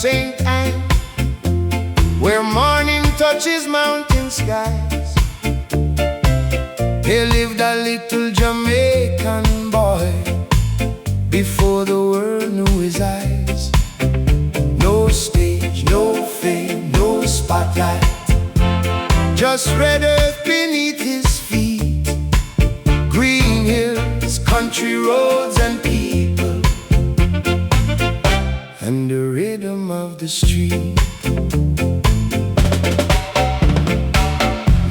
St. Anne, where morning touches mountain skies. Here lived a little Jamaican boy before the world knew his eyes. No stage, no fame, no spotlight, just red earth beneath his feet, green hills, country roads and people, and the rhythm of the street.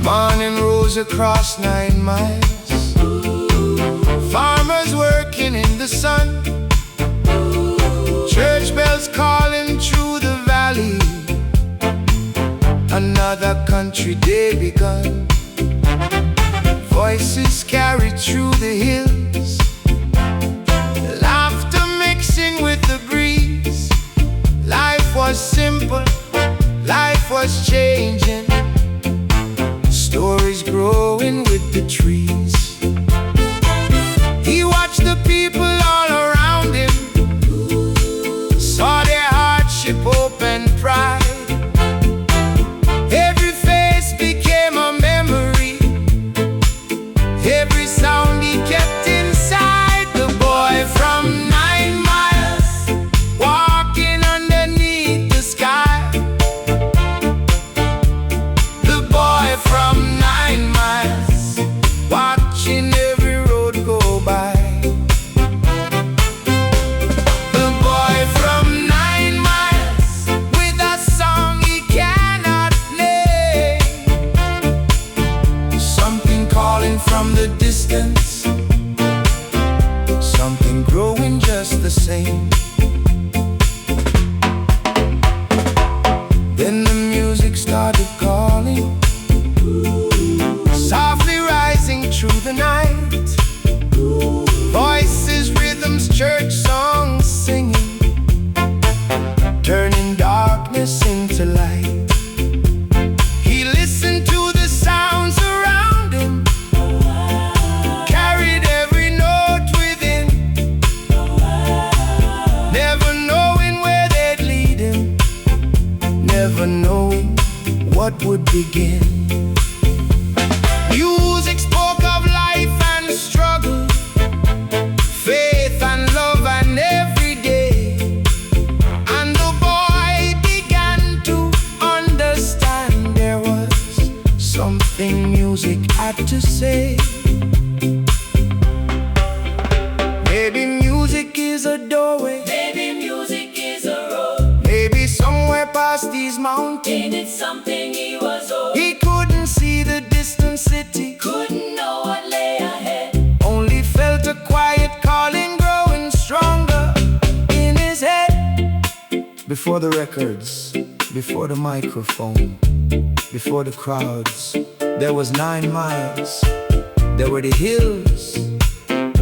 Morning rose across 9 miles, farmers working in the sun, church bells calling through the valley. Another country day begun. Voices carried through the hills, laughter mixing with the breeze. Life was simple, life was changing, stories growing with the trees. He watched the people all around him, saw their hardship, hope and pride. Every face became a memory, every sound he kept inside. The boy from 9 miles, walking underneath the sky. The boy from 9 miles, watching every road go by. The boy from 9 miles, with a song he cannot name. Something calling from the distance, something growing just the same. Then the music started calling, softly rising through the night. Voices, rhythms, church songs singing, turning darkness into light. He listened to the sounds around him, carried every note within, never knowing where they'd lead him, never knowing what would begin. Music spoke of life and struggle, faith and love and every day. And the boy began to understand there was something music had to say. Maybe music is a doorway, Maybe music is a road. maybe somewhere past these mountains. Ain't it something he was owed? He couldn't see the distant city, Couldn't know what lay ahead. only felt a quiet calling growing stronger in his head. Before the records, before the microphone, before the crowds, there was 9 miles. There were the hills,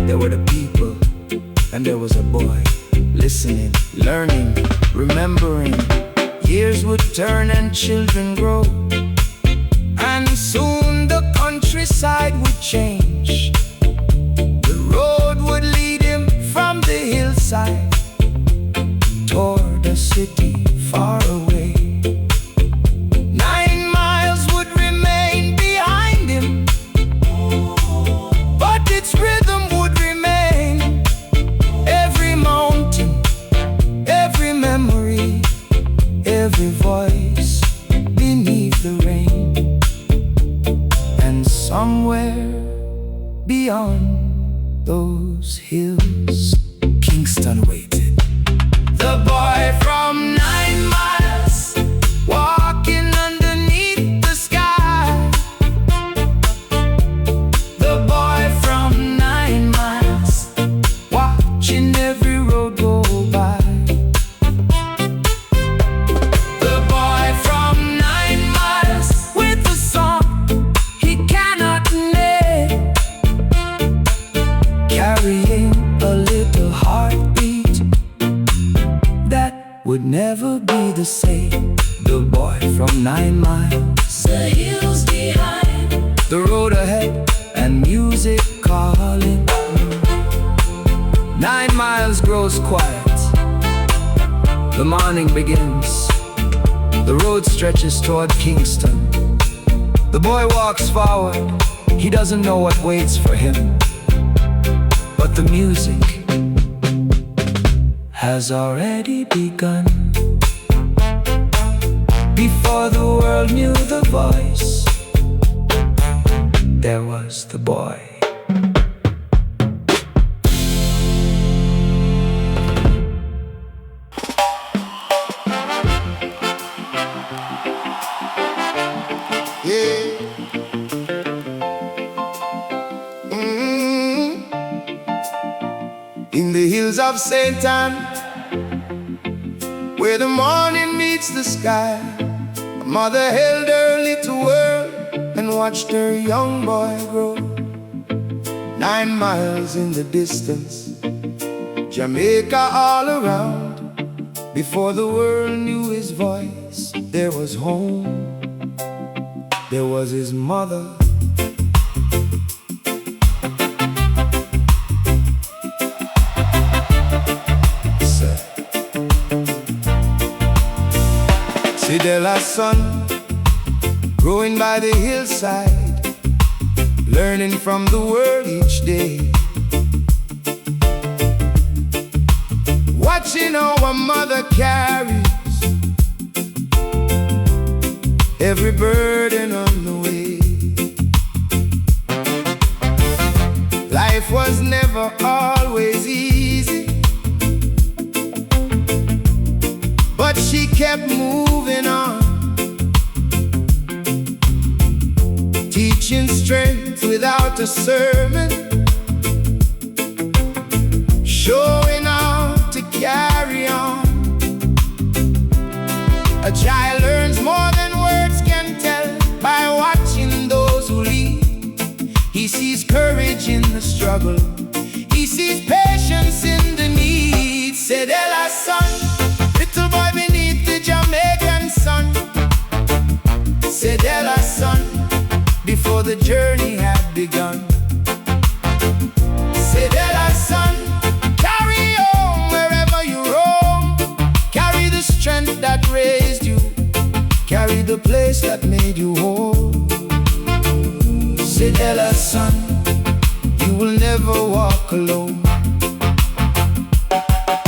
there were the people, and there was a boy listening, learning, remembering. Years would turn and children grow, and soon the countryside would change. The road would lead him from the hillside toward a city far away. 9 miles would remain behind him, but its rhythm would remain. Every mountain, every memory, every voice beneath the rain. And somewhere beyond those hills, Kingston waited. The boy from 9 miles, walking underneath the sky. The boy from 9 miles, watching every road go by. The boy from 9 miles, with a song he cannot name, carrying a little heartbeat that would never be the same. The boy from 9 miles, The hills behind, the road ahead, and music calling. 9 miles grows quiet, The morning begins. The road stretches toward Kingston. The boy walks forward. He doesn't know what waits for him, but the music has already begun. Before the world knew the voice, there was the boy. Yeah. In the hills of Satan, where the morning meets the sky, a mother held her little world and watched her young boy grow. 9 miles in the distance, Jamaica all around. Before the world knew his voice, there was home. There was his mother. Cedella's son, growing by the hillside, learning from the world each day, watching how a mother carries every burden on the way. Life was never always easy, but she kept moving on, teaching strength without a sermon, showing how to carry on. A child learns more than words can tell by watching those who lead. He sees courage in the struggle, he sees patience in the need. Cedella's son, little boy beneath the Jamaican sun. Cedella's son, before the journey had begun. Cedella's son, carry on wherever you roam. Carry the strength that raised you, carry the place that made you whole. Cedella's son, you will never walk alone.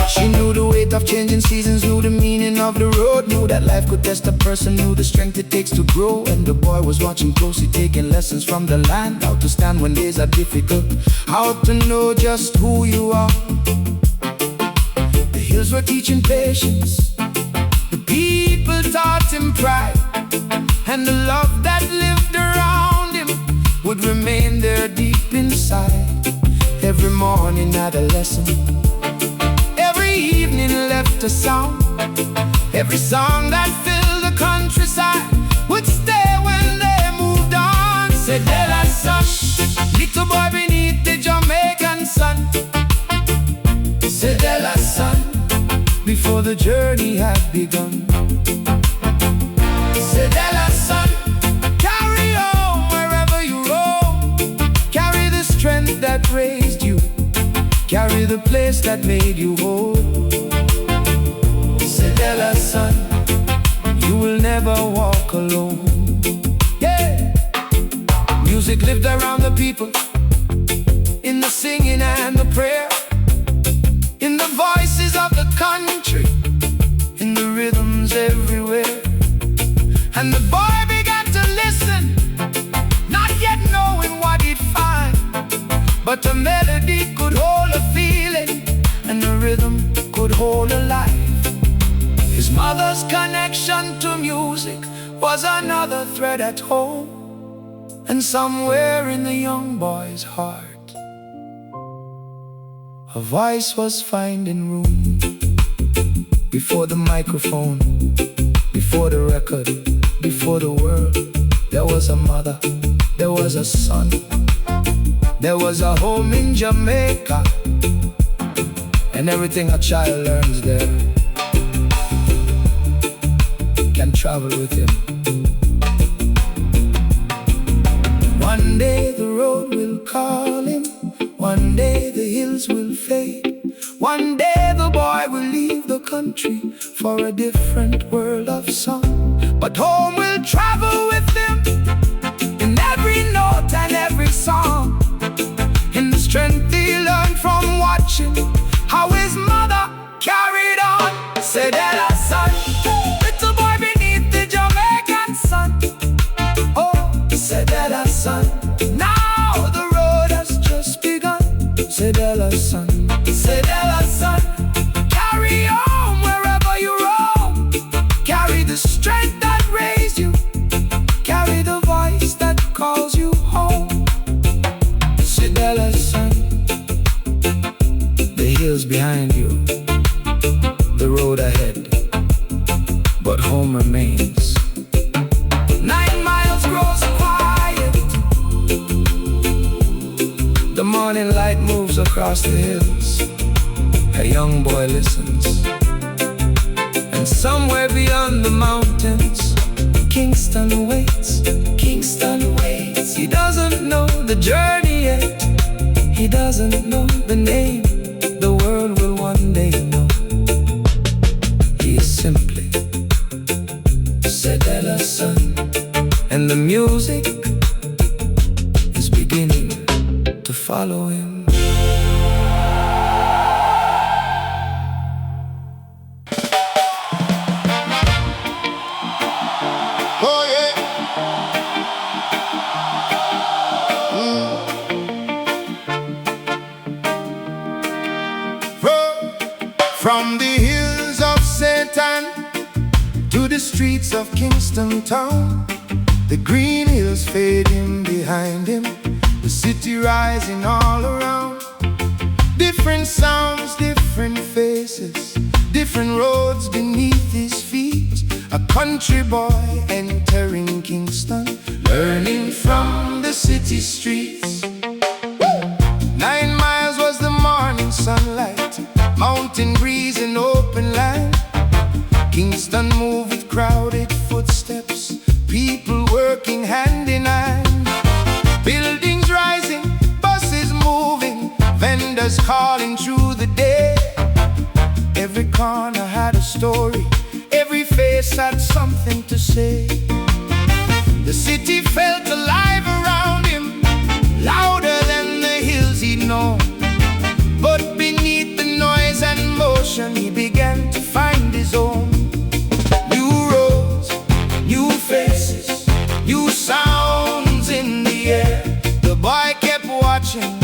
She knew the weight of changing seasons, knew the meaning of the road, knew that life could test a person, knew the strength it takes to grow. And the boy was watching closely, taking lessons from the land, how to stand when days are difficult, how to know just who you are. The hills were teaching patience, the people taught him pride, and the love that lived around him would remain there deep inside. Every morning had a lesson, every evening left a sound. Every song that filled the countryside would stay when they moved on. Cedella's son, little boy beneath the Jamaican sun. Cedella's son, before the journey had begun. Cedella's son, carry on wherever you roam. Carry the strength that raised you, carry the place that made you whole. Cedella's son, you will never walk alone. Yeah. Music lived around the people, in the singing and the prayer, in the voices of the country, in the rhythms everywhere. And the boy began to listen, not yet knowing what he'd find, but a melody could hold a feeling, and the rhythm could hold a life. His mother's connection to music was another thread at home, and somewhere in the young boy's heart, a voice was finding room. Before the microphone, before the record, before the world, there was a mother, there was a son, there was a home in Jamaica, and everything a child learns there can travel with him. One day the road will call him, one day the hills will fade, one day the boy will leave the country for a different world of song. But home will travel with him in every note and every song, in the strength he learned from watching how his mother carried on. Cedella son, little boy beneath the Jamaican sun. Oh, Cedella son, now the road has just begun. Cedella son, Cedella son, carry on wherever you roam. Carry the strength that raised you, carry the voice that calls you home. Cedella son, the hills behind you, the road ahead, but home remains. 9 miles grows quiet, the morning light moves across the hills. A young boy listens, and somewhere beyond the mountains, Kingston waits, Kingston waits. He doesn't know the journey yet, he doesn't know the name. The world will one day know. He is simply Cedella son, and the music is beginning to follow him. Oh yeah. From the hills of Satan to the streets of Kingston town, the green hills fading behind him, the city rising all around. Different sounds, different faces, different roads beneath his feet. A country boy entering Kingston, learning from the city streets. 9 miles was the morning sunlight, mountain breeze and open land. Kingston moved with crowded footsteps, people working hand in hand. Buildings rising, buses moving, vendors calling through the day. Every corner had a story, every face had something to say. The city felt alive around him, louder than the hills he'd known. But beneath the noise and motion, he began to find his own. New roads, new faces, new sounds in the air. The boy kept watching,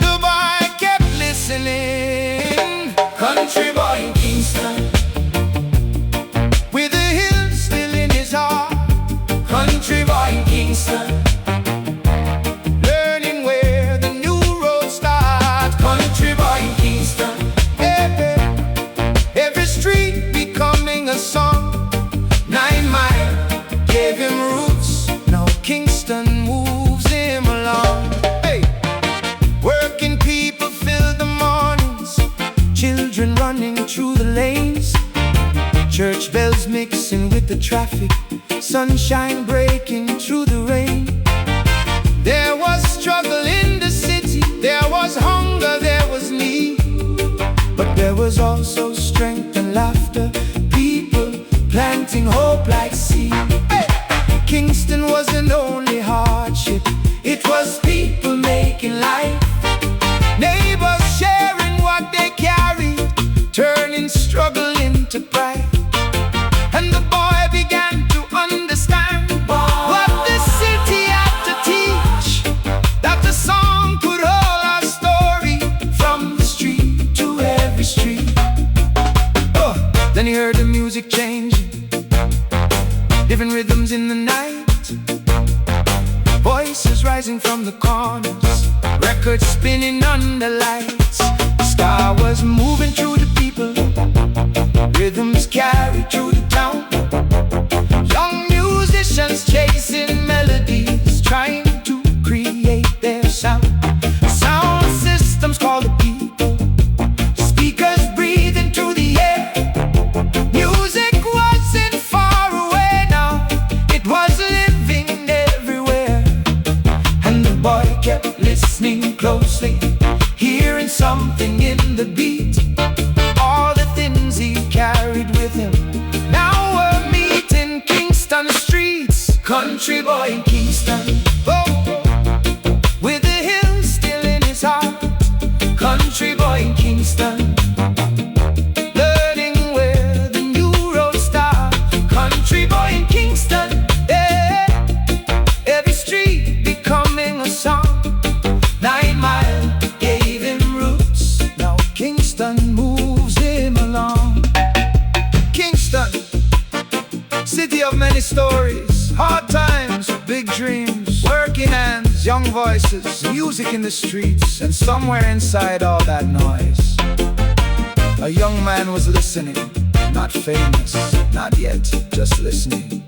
the boy kept listening. Country boy in Kingston, with the hills still in his heart. Country boy in Kingston, learning where the new road starts. Country boy in Kingston, every street becoming a song. 9 Mile gave him roots, now Kingston moves him along. Hey, working people fill the mornings, children running through the lanes, church bells mixing with the traffic, sunshine breaking through the rain. There was struggle in the city, there was hunger, there was need, but there was also strength and laughter, people planting hope like seed. Hey! Kingston wasn't only hardship, it was people making life. Neighbors sharing what they carried, turning struggle into pride. And the boy began to understand what the city had to teach, that the song could hold our story from the street to every street. Oh, then he heard the music changing, different rhythms in the night, voices rising from the corners, records spinning under lights. The star was moving through the people, rhythms carried through the town. Young musicians chasing melodies, trying to create their sound. Sound systems call the people, speakers breathing through the air. Music wasn't far away now, it was living everywhere. And the boy kept listening closely, hearing something in the beat. All the country boy in Kingston. Oh, with the hills still in his heart. Country boy in Kingston, learning where the new road starts. Country boy in Kingston, yeah. Every street becoming a song. 9 Mile gave him roots. Now Kingston moves him along. Kingston, city of many stories, hard times, big dreams, working hands, young voices, music in the streets, and somewhere inside all that noise, a young man was listening, not famous, not yet, just listening,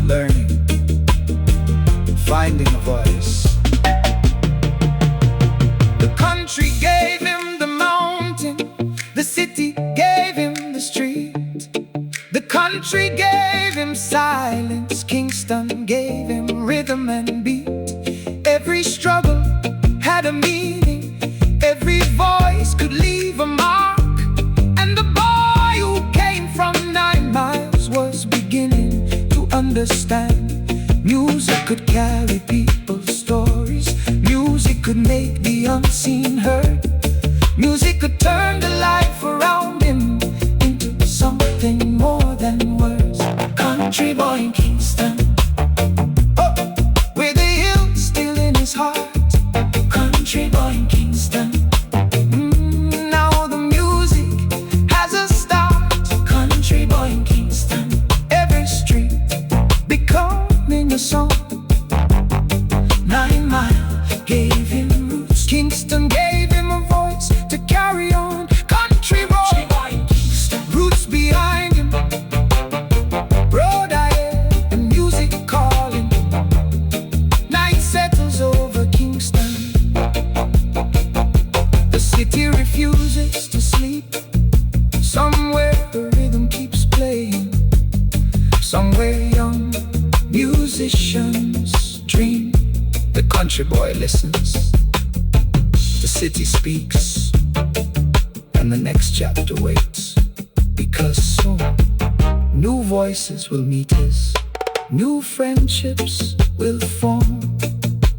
learning, finding a voice. The country gave him the mountain, the city gave him the street. The country gave him silence, Kingston gave him rhythm and beat. Every struggle had a meaning, every voice could leave a mark. And the boy who came from 9 miles was beginning to understand. Music could carry people's stories, music could make the unseen heard. Music could turn the life around him into something more than words. Country boy in Kingston, oh, with the hills still in his heart. Country boy in Kingston, now the music has a start. Country boy in Kingston, every street becoming a song. 9 Mile gave him roots, Kingston gave him a voice to carry on. Country boy in Kingston, roots behind him, broad ahead and music calling. Night settles over Kingston, the city refuses to sleep. Somewhere the rhythm keeps playing, somewhere young musicians dream. The country boy listens, the city speaks, and the next chapter waits. Because soon, new voices will meet his, new friendships will form,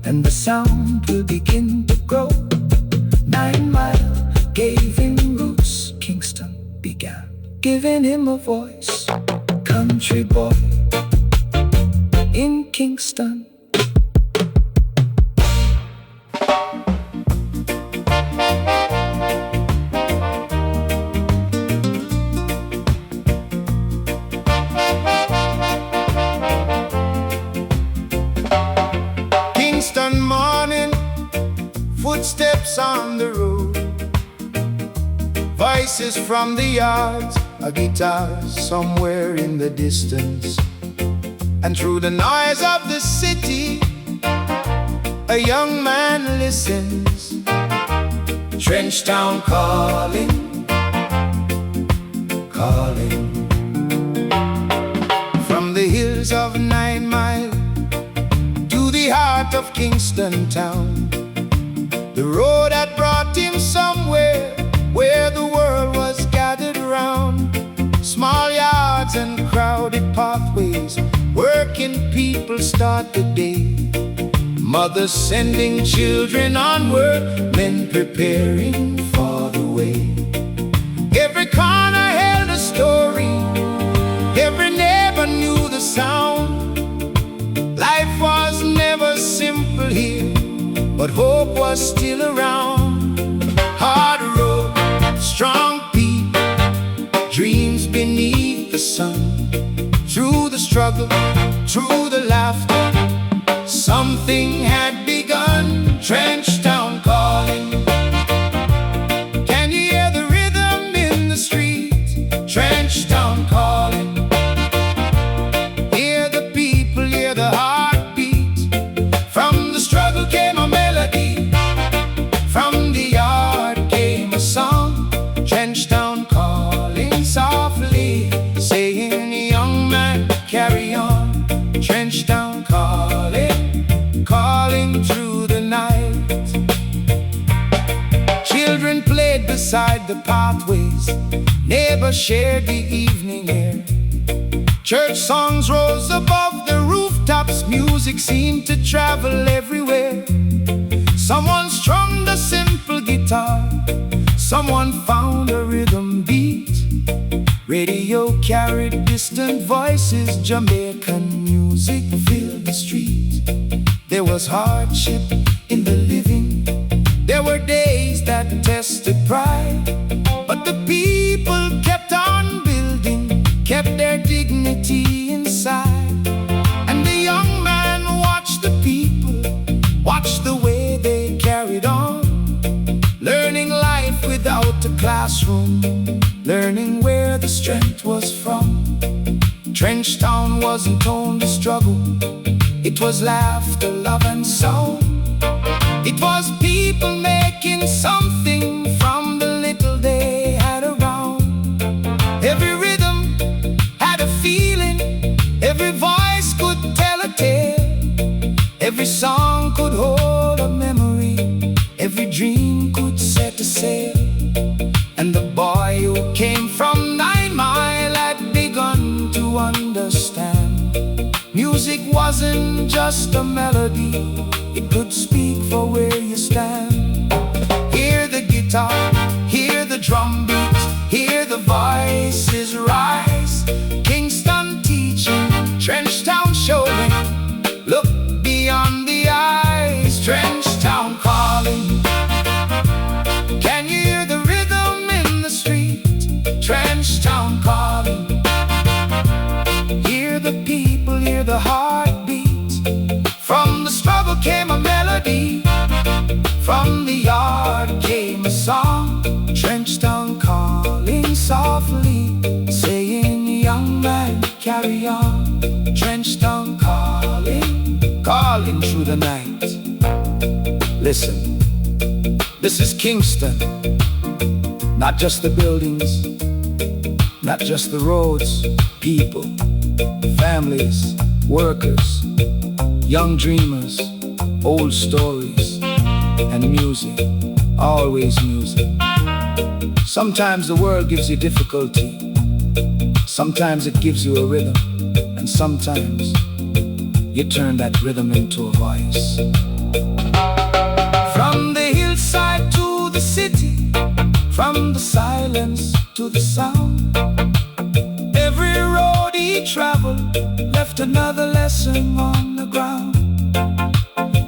and the sound will begin to grow. 9 Mile gave him roots, Kingston began giving him a voice. Country boy in Kingston. Kingston morning, footsteps on the road, voices from the yards, a guitar somewhere in the distance. And through the noise of the city, a young man listens. Trench town calling, calling. From the hills of 9 Mile to the heart of Kingston town, the road had brought him somewhere where the world was gathered round. Small yards and crowded pathways, working people start the day. Mothers sending children onward, men preparing for the way. Every corner held a story, every neighbor knew the sound. Life was never simple here, but hope was still around. Hard road, strong people, dreams beneath the sun. Through the struggle, through the laughter, something had begun. Trench town calling. Can you hear the rhythm in the street? Trench town calling. Hear the people, hear the heartbeat. From the struggle came a melody, from the yard came a song. Trench town calling softly, saying, young man, carry on. Trench town calling, calling through the night. Children played beside the pathways, neighbors shared the evening air. Church songs rose above the rooftops, music seemed to travel everywhere. Someone strummed a simple guitar, someone found a rhythm beat. Radio carried distant voices, Jamaican music filled the street. There was hardship in the living, there were days that tested pride, but the people kept on building, kept their dignity inside. And the young man watched the people, watched the way they carried on, learning life without a classroom, learning where the strength was from. Trench Town wasn't only struggle, it was laughter, love and sound. It was people making something from the little they had around. Every rhythm had a feeling, every voice could tell a tale, every song could hold a memory, every dream could set a sail. And the boy who came from 9 Mile had begun to understand. Music wasn't just a melody, it could speak for where you stand. Hear the guitar, hear the drum beat, hear the voices rise. Kingston teaching, Trench Town showing, look beyond the eyes. Trench Town calling, can you hear the rhythm in the street? Trench Town calling, hear the people, hear the heartbeat. From the struggle came a melody, from the yard came a song. Trench Town calling softly, saying, young man, carry on. Trench Town calling, calling through the night. Listen, this is Kingston. Not just the buildings, not just the roads, people, families, workers, young dreamers, old stories, and music, always music. Sometimes the world gives you difficulty, sometimes it gives you a rhythm, and sometimes you turn that rhythm into a voice. From the hillside to the city, from the silence to the sound, every road he traveled left another lesson on the ground.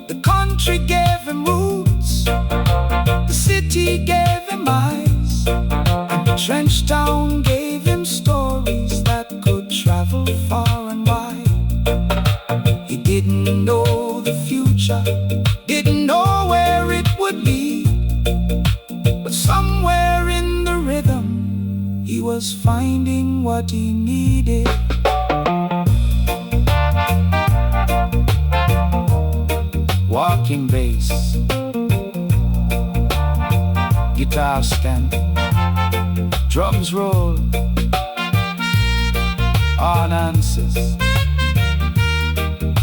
The country gave him roots, the city gave him eyes, and the Trench Town gave him stories that could travel far and wide. He didn't know the future, didn't know where it would lead, but somewhere in the rhythm he was finding what he needed. Walking bass, guitar stand, drums roll, on answers,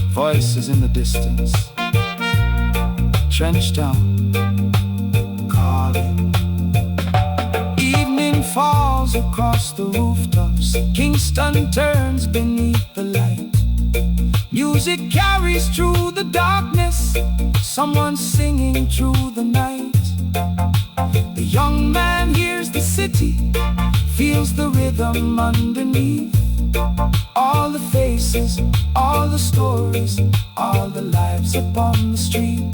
voices in the distance. Trench Town calling. Evening falls across the rooftops, Kingston turns beneath the light. Music carries through the darkness, someone singing through the night. The young man hears the city, feels the rhythm underneath. All the faces, all the stories, all the lives upon the street.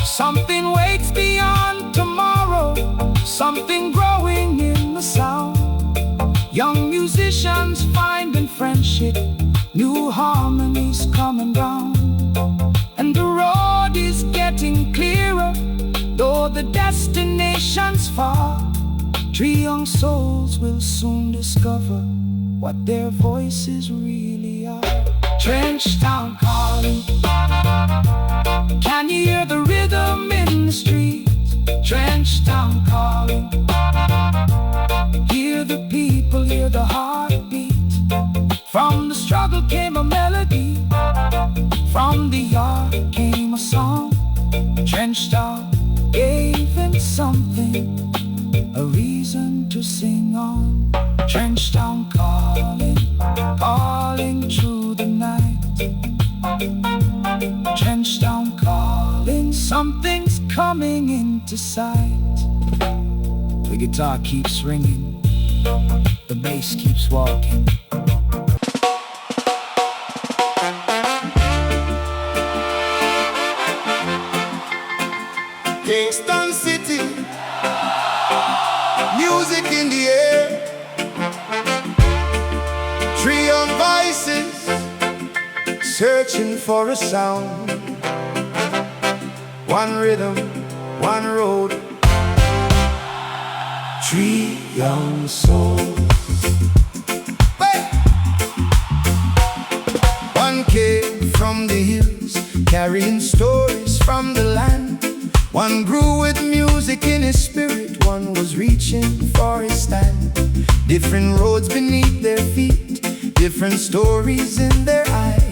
Something waits beyond tomorrow, something growing in the sound. Young musicians finding friendship, new harmonies coming round. And the road is getting clearer, though the destination's far. 3 young souls will soon discover what their voices really are. Trench Town calling, can you hear the rhythm in the street? Trench Town calling, hear the people, hear the heartbeat. From the struggle came a melody, from the yard came a song. Trench Town gave him something, a reason to sing on. Trench Town calling, calling through the night. Something's coming into sight. The guitar keeps ringing, the bass keeps walking. Kingston City, music in the air, three young voices searching for a sound. One rhythm, one road, three young souls. Hey! One came from the hills, carrying stories from the land. One grew with music in his spirit, one was reaching for his stand. Different roads beneath their feet, different stories in their eyes.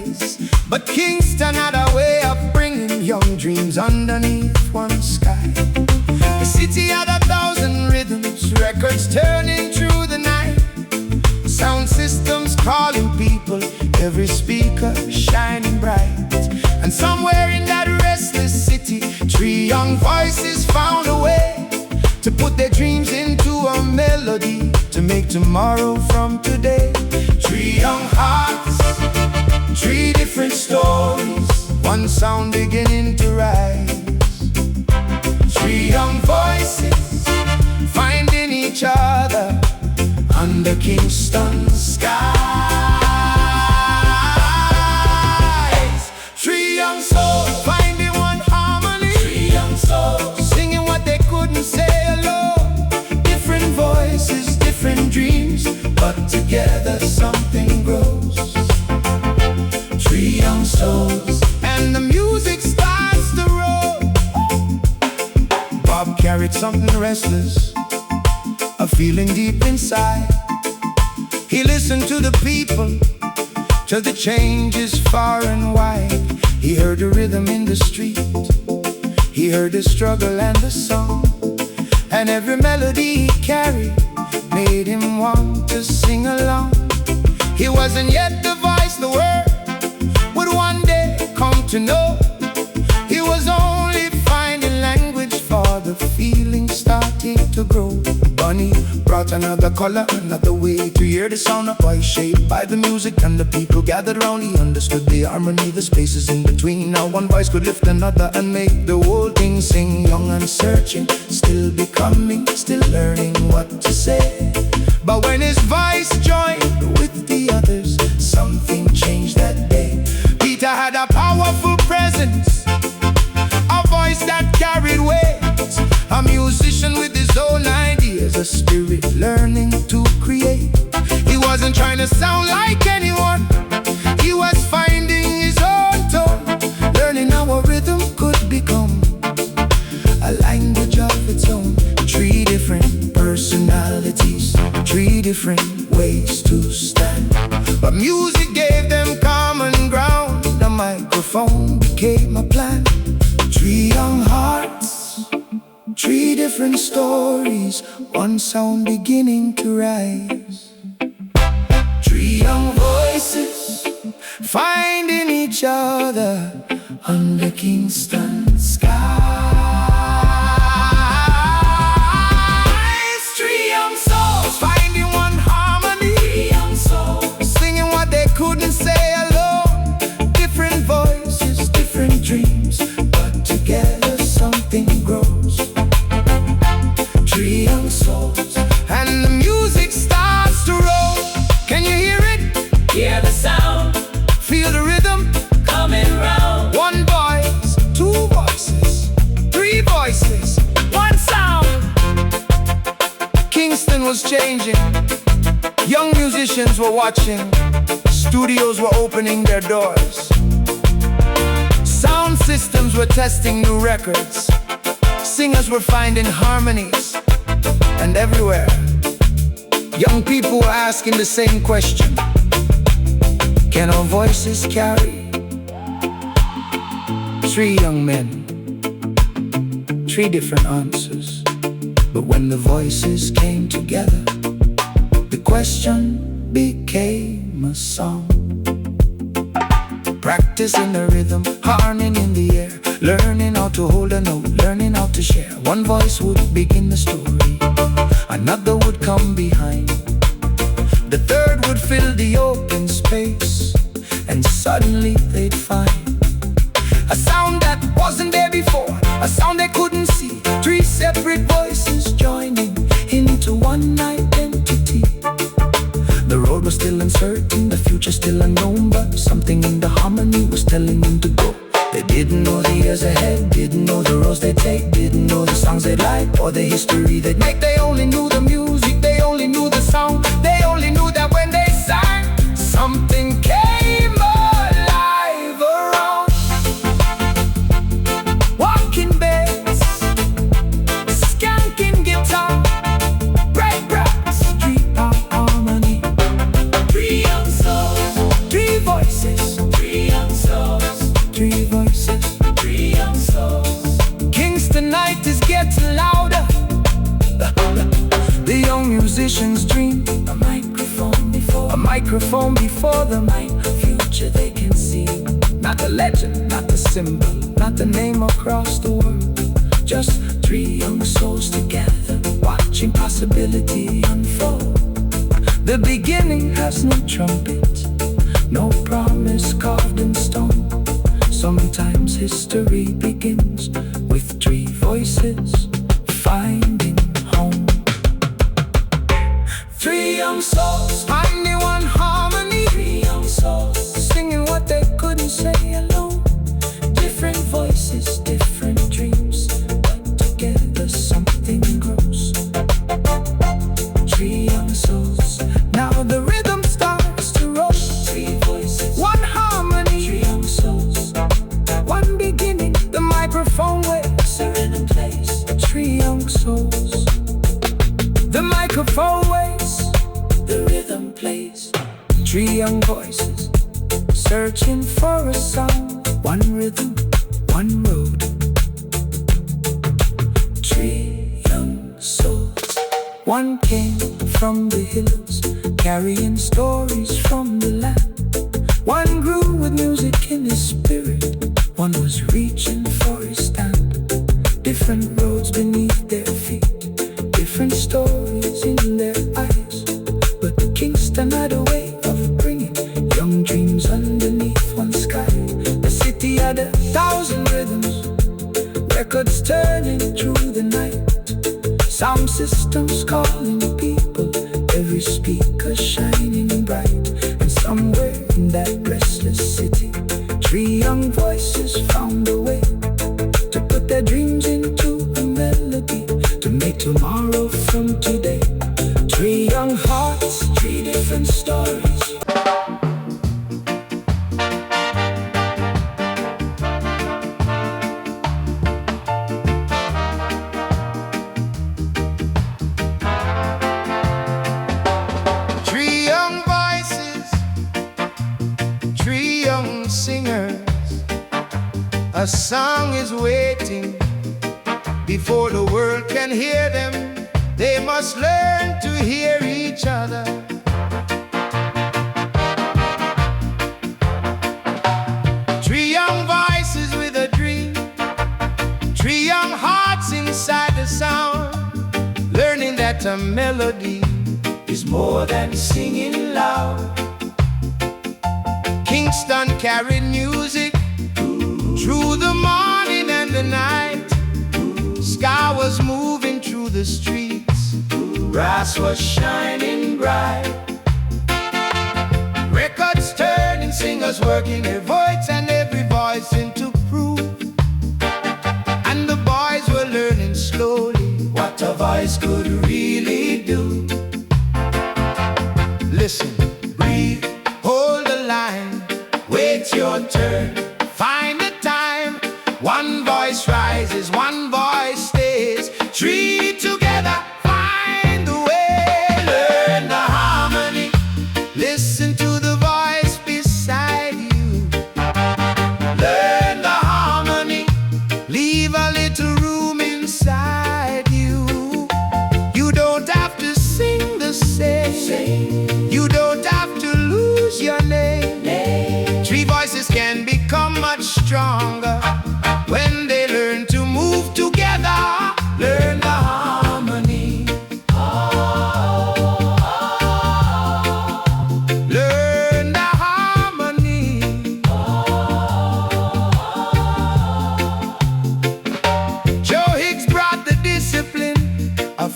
But Kingston had a way of bringing young dreams underneath one sky. The city had 1,000 rhythms, records turning through the night. Sound systems calling people, every speaker shining bright. And somewhere in that restless city, three young voices found a way to put their dreams into a melody, to make tomorrow from today. Three young hearts, three different stories, one sound beginning to rise. Three young voices finding each other under Kingston skies. Three young souls finding one harmony. Three young souls singing what they couldn't say alone. Different voices, different dreams, but together something grows. Three young souls, and the music starts to roll. Bob carried something restless, a feeling deep inside. He listened to the people, till the changes far and wide. He heard the rhythm in the street, he heard the struggle and the song. And every melody he carried made him want to sing along. He wasn't yet the voice the world would one day come to know. He was only finding language for the feeling starting to grow. Bunny brought another color, another way to hear the sound of voice shaped by the music. And the people gathered round, he understood the harmony, the spaces in between. Now one voice could lift another and make the whole thing sing. Young and searching, still becoming, still learning what to say. But when his voice joined with the others, something changed that day. Peter had a powerful presence, a voice that carried weight, a musician with his own ideas, a spirit learning to create. He wasn't trying to sound like anyone, he was finding his own tone, learning how a rhythm could become a language of its own. Three different personalities, three different ways to stand, but music gave them common ground. The microphone became a plan. Three young hearts, three different stories, one sound beginning to rise. Three young voices finding each other under Kingston skies. Three young souls finding one harmony. Three young souls singing what they couldn't say alone. Different voices, different dreams, but together something grows. Three young souls, and the music starts to roll. Can you hear it? Hear the sound Feel the rhythm coming round. One voice, two voices, three voices, one sound. Kingston was changing, young musicians were watching, studios were opening their doors, sound systems were testing new records, singers were finding harmonies. And everywhere, young people were asking the same question: can our voices carry? Three young men, three different answers. But when the voices came together, the question became a song. Practicing the rhythm, harmony in the air, learning how to hold a note, learning how to share. One voice would begin the story, another would come behind. The third would fill the open space, and suddenly they'd find a sound that wasn't there before, a sound they couldn't see. Three separate voices joining into one identity. The road was still uncertain, the future still unknown, but something in the harmony was telling them to go. They didn't know the years ahead, didn't know the roads they'd take, didn't know the songs they'd like or the history they'd make. They only knew the music, they only knew the sound, they only knew that when they sang, something came alive around. Walking bass, skanking guitar, break breaks, street harmony. Three young souls, Three voices, three young souls, three voices. three young souls. Kingston night is getting louder. The young musicians dream a microphone before the mic. Future they can see. Not the legend, not the symbol, not the name across the world. Just three young souls together, watching possibility unfold. The beginning has no trumpet, no promise carved in stone. Sometimes history begins with three voices finding home. Three young souls finding one harmony. Three young souls, Singing what they couldn't say alone. Different voices, different dreams, but together something grows. Three young souls, now the rhythm starts to roll. three voices, One harmony, three young souls. one beginning. The microphone waits, The rhythm plays, three young souls. The microphone waits, the rhythm plays. three young voices searching for a sound. One rhythm, one road. Three young souls. One came from the hills, carrying stories from the land. One grew with music in his spirit, one was reaching for his stand. Different roads beneath their feet, different stories in their eyes, but Kingston had a way of bringing young dreams underneath one sky. The city had 1,000 rhythms, records turning through the night, sound systems calling people, every speaker shining bright. And somewhere in that restless city, three young voices found a way to put their dreams into a melody, to make tomorrow from today. Three young hearts, three different stories. Three young voices, three young singers. A song is waiting before the world can hear them. They must learn to hear each other. Three young voices with a dream, three young hearts inside the sound, learning that a melody is more than singing loud. Kingston carried music through the morning and the night. Sky was moving through the streets, grass was shining bright. Records turning, singers working their voice, and every voice into proof. And the boys were learning slowly what a voice could really do. Listen, breathe, hold the line, wait your turn, find the time. One voice rises, one voice stays. Three together, find the way. Learn the harmony, listen to the voice beside you. Learn the harmony, leave a little room inside you. You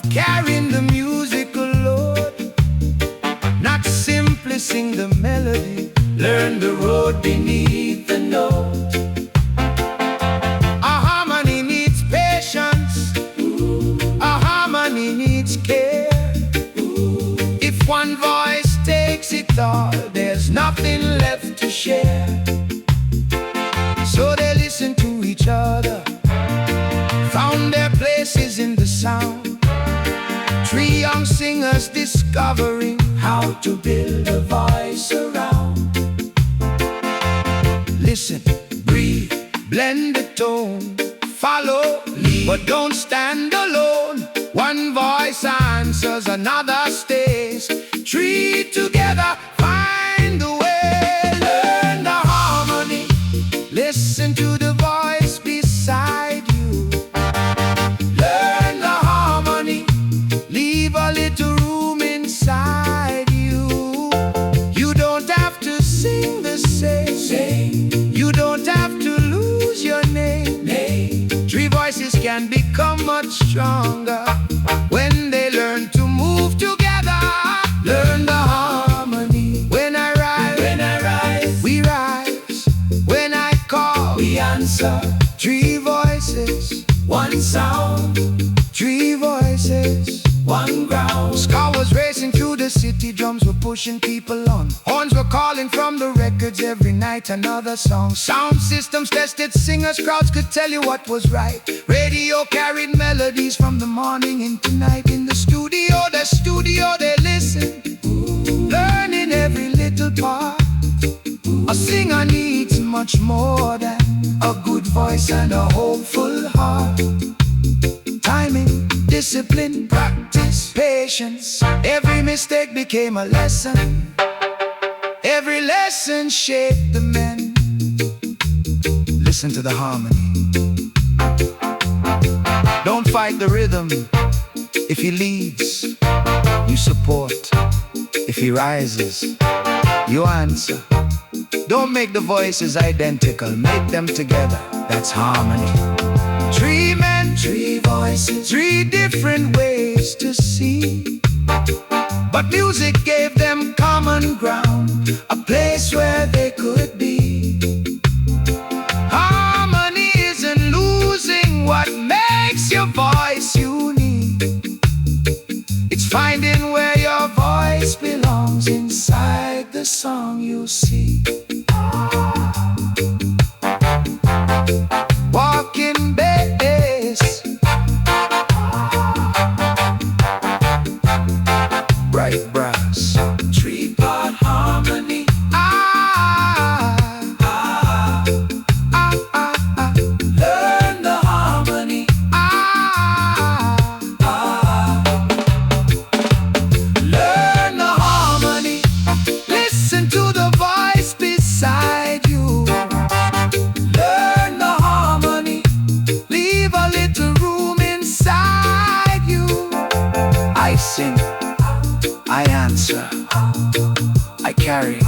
carrying the musical load, not simply sing the melody, learn the road beneath the note. A harmony needs patience, a harmony needs care. If one voice takes it all, there's nothing left to share. So they listen to each other, found their places in the sound. Three young singers discovering how to build a voice around. Listen, breathe, blend the tone, follow, lead, but don't stand alone. One voice answers, another stays. Three together find the way. Learn the harmony, listen to the voice beside you. Learn the harmony, leave a little room inside you. You don't have to sing the same, you don't have to lose your name. Three voices can become much stronger when they learn to move together. Learn the harmony. When I rise, we rise. When I call, we answer. Three voices, one sound. Three voices, one ground. Ska was racing through the city, drums were pushing people on. Horns were calling from the records every night, another song. Sound systems tested singers, crowds could tell you what was right. Radio carried melodies from the morning into night. In the studio they listened, learning every little part. A singer needs much more than a good voice and a hopeful heart. Timing, discipline, practice, patience. Every mistake became a lesson. Every lesson shaped the men. Listen to the harmony. Don't fight the rhythm. If he leads, you support. If he rises, you answer. Don't make the voices identical, make them together. That's harmony. Three men, three voices, three different ways to see. But music gave them common ground, a place where they could be. Harmony isn't losing what makes your voice unique. It's finding where your voice belongs inside the song you see. Walking bass, bright brass, three-part harmony. Learn the harmony. Learn the harmony. Listen to the voice beside you. Learn the harmony. Leave a little room inside you. I sing, I answer, I carry.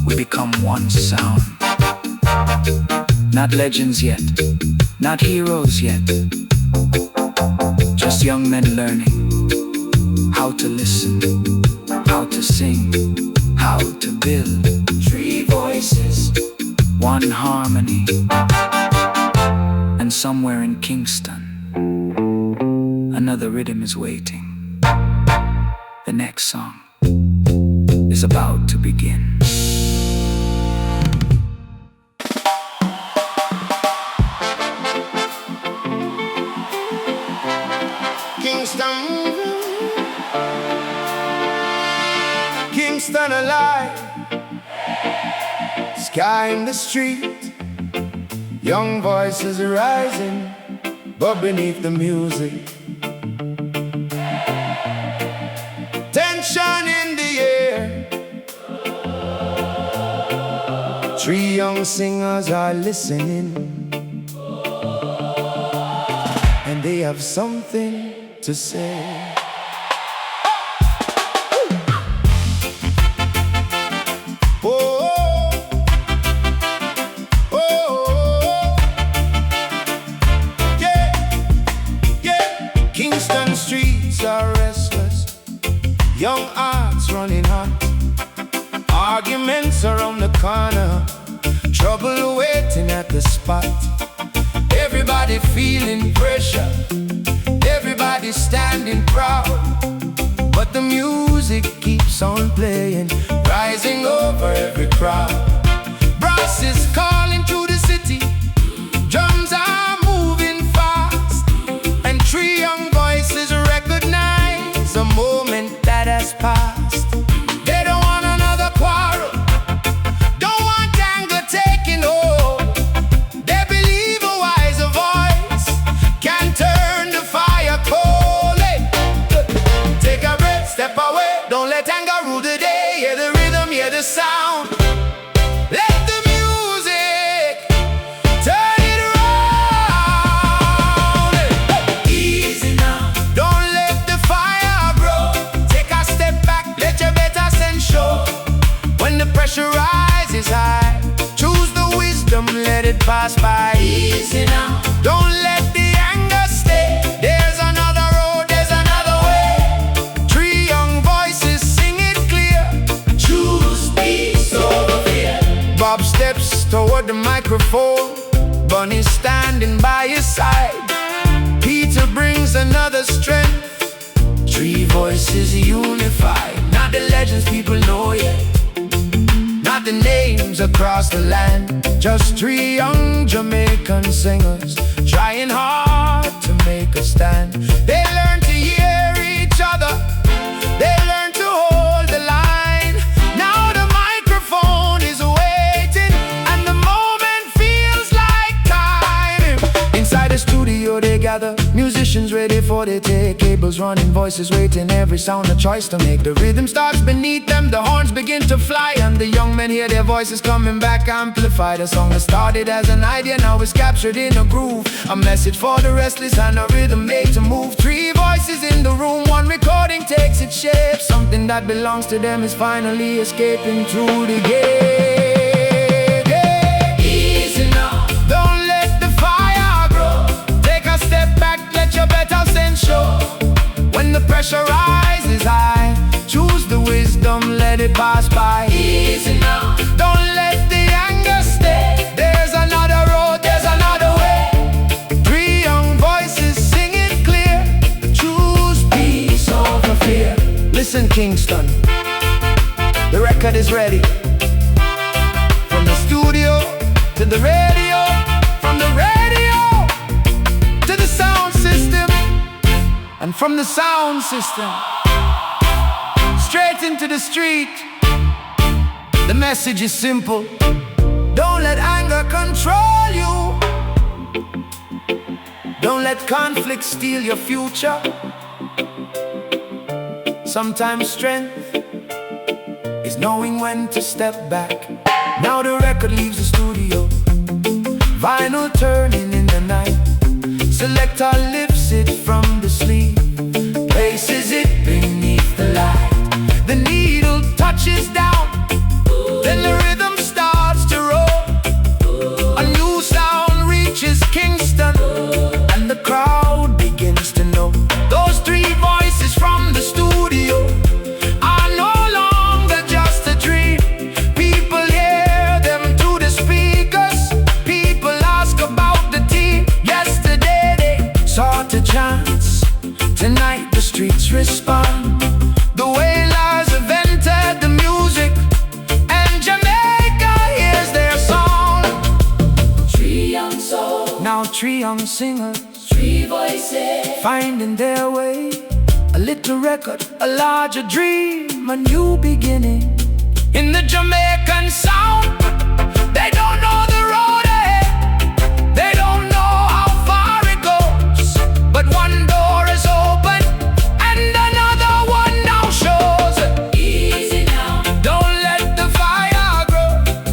We become one sound. Not legends yet, not heroes yet. Just young men learning how to listen, how to sing, how to build. Three voices, one harmony. And somewhere in Kingston, another rhythm is waiting. The next song is about to begin. Kingston, Kingston alive. Sky in the street, young voices are rising, but beneath the music, tension in the air. Three young singers are listening, and they have something to say. Kingston Street. youths are restless, young hearts running hot. Arguments around the corner, trouble waiting at the spot. Everybody feeling pressure, everybody standing proud, but the music keeps on playing, rising over every crowd. Brass is calling to the city, drums are moving fast, and three young voices recognize a moment that has passed. They don't want another quarrel, don't want anger taking hold. They believe a wiser voice can turn the fire cold. Hey, take a breath, step away, don't let anger rule the day. Hear the rhythm, hear the sound. Let the music turn it around. Easy now, don't let the fire grow. Take a step back, let your better sense show. When the pressure rises high, choose the wisdom, let it pass by. Easy now, don't let the anger stay. There's another road, there's another way. Three young voices sing it clear. Choose peace over fear. Bob steps toward the microphone, Bunny's standing by his side. Peter brings another strength, three voices unified. Not the legends people know yet, not the names across the land, just three young Jamaican singers trying hard to make a stand. They learn to hear each other, they learn to hold the line. Now the microphone is waiting, and the moment feels like time. Inside the studio they gather, musicians ready for their take. Cables running, voices waiting, every sound a choice to make. The rhythm starts beneath them, the horns begin to fly, and the young men hear their voices coming back amplified. A song that started as an idea now is captured in a groove, a message for the restless and a rhythm made to move. Three voices in the room, one recording takes its shape. Something that belongs to them is finally escaping through the gate. Easy now, don't let the fire grow. Take a step back, let your better sense show. When the pressure rises high, choose the wisdom, let it pass by. Easy now, don't let the anger stay. There's another road, there's another way. Three young voices sing it clear. Choose peace over fear. Listen, Kingston, the record is ready. From the studio to the radio, from the radio to the sound system, and from the sound system straight into the street. The message is simple: don't let anger control you, don't let conflict steal your future. Sometimes strength is knowing when to step back. Now the record leaves the studio, vinyl turning in the night. Selector lifts it from the sleeve, places it beneath the light. The needle touches down, then the rhythm starts to roll. A new sound reaches Kingston, and the crowd begins to know. Those three voices from the studio are no longer just a dream. People hear them through the speakers, people ask about the team. Yesterday they sought a chance, tonight the streets respond. The Wailers have entered the music, and Jamaica hears their song. Three young souls, Now three young singers, three voices, finding their way. A little record, a larger dream, a new beginning. In the Jamaican sound, they don't know the road ahead, they don't know how far it goes, but one door is open and another one now shows. easy now, Don't let the fire grow,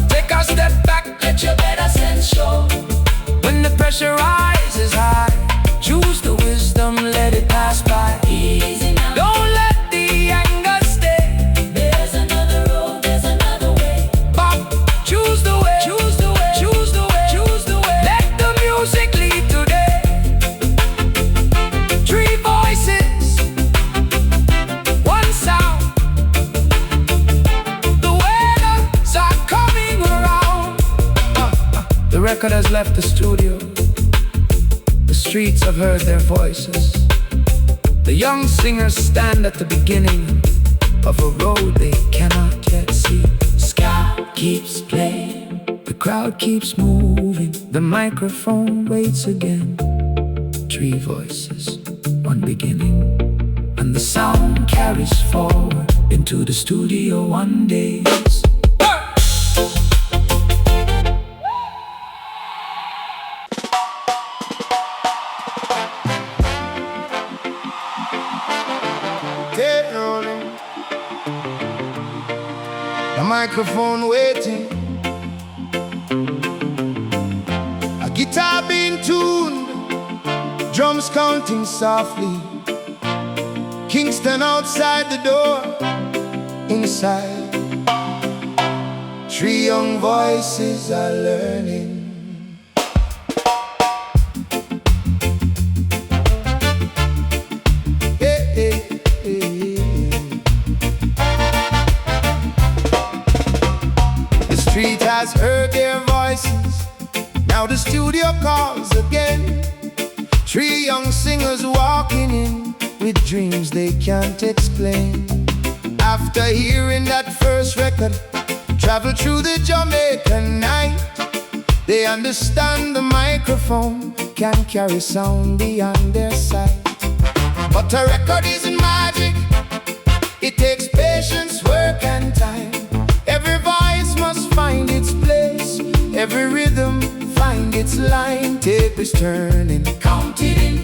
take a step back, let your better sense show. when the pressure rises high. Choose the wisdom, let it pass by. Easy now, Don't let the anger stay. there's another road, there's another way. Bob has left the studio. The streets have heard their voices. The young singers stand at the beginning of a road they cannot yet see. Ska keeps playing, the crowd keeps moving, the microphone waits again. 3 voices, 1 beginning, and the sound carries forward into the Studio One days. Tape rolling, the microphone waiting, a guitar being tuned, drums counting softly. Kingston outside the door, inside 3 young voices are learning. Street has heard their voices, now the studio calls again. 3 young singers walking in with dreams they can't explain. After hearing that first record, travel through the Jamaican night, they understand the microphone can carry sound beyond their sight. But a record isn't magic, it takes patience, work and time. Every voice must find its place, every rhythm find its line. Tape is turning, count it in,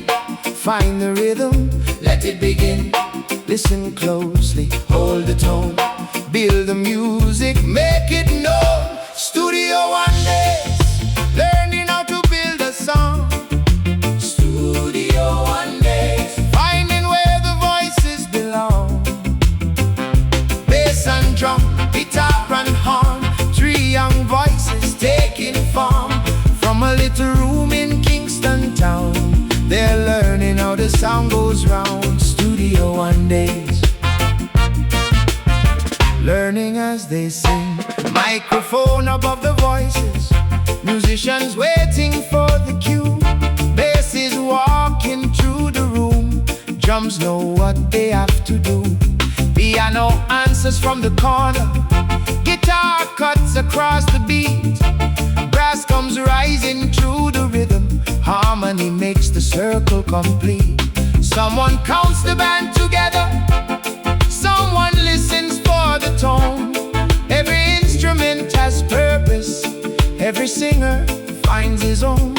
find the rhythm, let it begin. Listen closely, hold the tone, build the music, make it known. Studio One days, learning how to build a song. Studio One days, Finding where the voices belong. Bass and drum, guitar and horn, 3 young voices taking form. From a little room in Kingston town, they're learning how the sound goes round. Studio One days, learning as they sing. Microphone above the voices, musicians waiting for the cue. Bass is walking through the room, drums know what they have to do. Piano answers from the corner, guitar cuts across the beat. Brass comes rising through the rhythm, harmony makes the circle complete. Someone counts the band together, someone listens for the tone. Every instrument has purpose, every singer finds his own.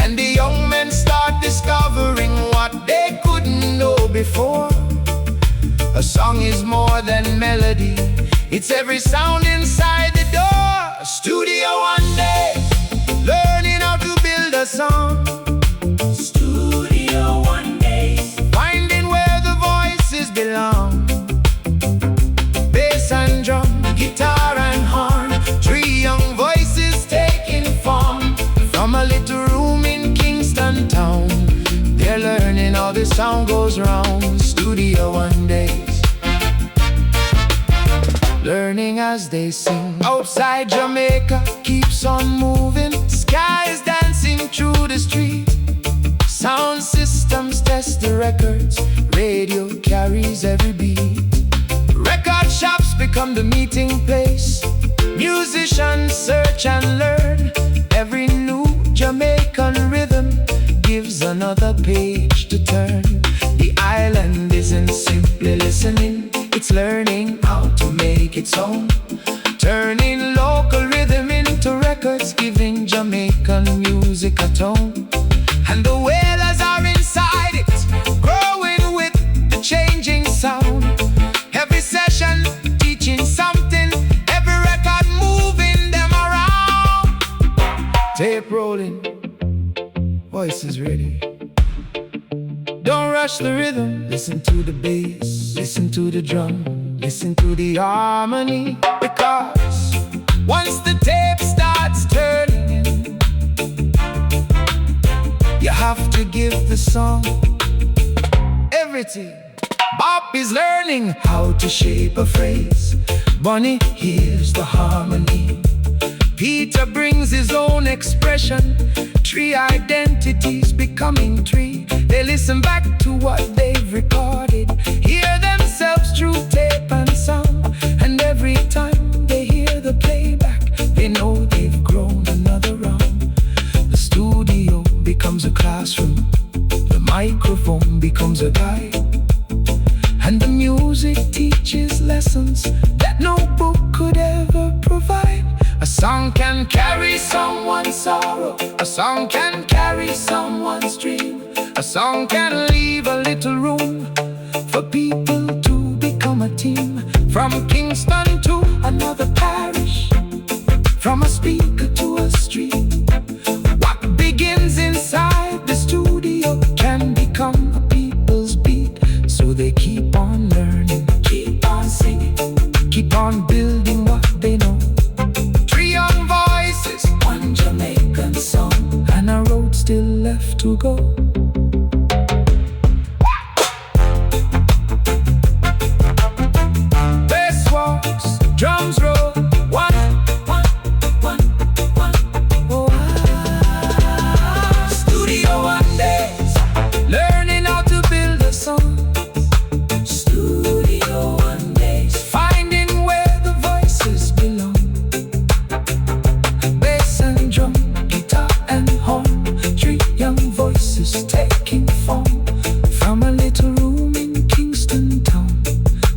And the young men start discovering what they couldn't know before. A song is more than melody, it's every sound inside the door. Studio One day, learning how to build a song. Studio One days, Finding where the voices belong. Bass and drum, guitar and horn, 3 young voices taking form. From a little room in Kingston town, they're learning how the sound goes round. Studio One days, learning as they sing. Outside Jamaica keeps on moving, skies dancing through the street. Sound systems test the records, radio carries every beat. Record shops become the meeting place, musicians search and learn. Every new Jamaican rhythm gives another page to turn. The island isn't simply listening, it's learning how to make its own. Turning local rhythm into records, giving Jamaican music a tone. And the Wailers are inside it, growing with the changing sound. Every session teaching something, every record moving them around. Tape rolling, voices ready. Don't rush the rhythm, listen to the bass, listen to the drum, listen to the harmony. Because once the tape starts turning, you have to give the song everything. Bob is learning how to shape a phrase, Bunny hears the harmony. Peter brings his own expression. Three identities becoming three. They listen back to what they've recorded, hear themselves through tape and sound. And every time they hear the playback, they know they've grown another round. The studio becomes a classroom, the microphone becomes a guide, and the music teaches lessons that no book could ever provide. A song can carry someone's sorrow, a song can carry someone's dream, a song can leave a little room for people to become a team. From Kingston to another parish, from a speaker to a street, what begins inside the studio can become a people's beat. So they keep on learning, keep on singing, keep on building what they know. Three young voices, one Jamaican song, and a road still left to go. Bass walks, drums roll, one. Oh, Studio 1 days, learning how to build a song. Studio 1 days, Finding where the voices belong. Bass and drum, guitar and horn, three young voices taking form. From a little room in Kingston town,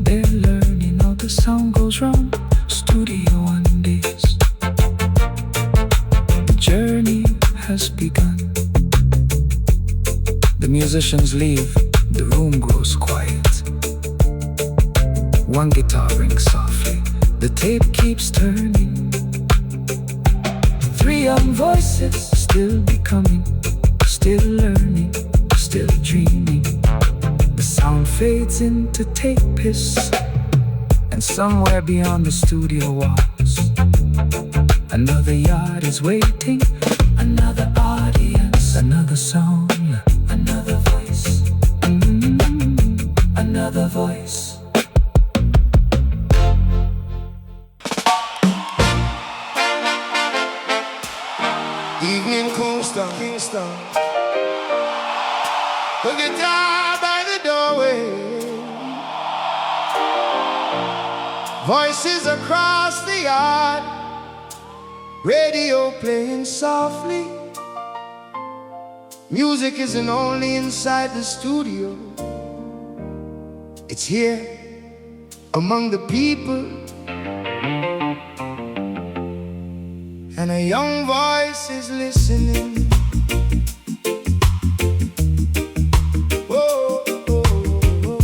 they're learning how the sound goes round. Studio 1 days, the journey has begun. The musicians leave, the room grows quiet. One guitar rings softly, the tape keeps turning. Three young voices still becoming, still learning, still dreaming. The sound fades into tape hiss, and somewhere beyond the studio walls, another yard is waiting, another audience, another song, another voice, another voice. Evening Kingston, the guitar by the doorway, voices across the yard, radio playing softly. Music isn't only inside the studio, it's here among the people. And a young voice is listening. Whoa, whoa, whoa.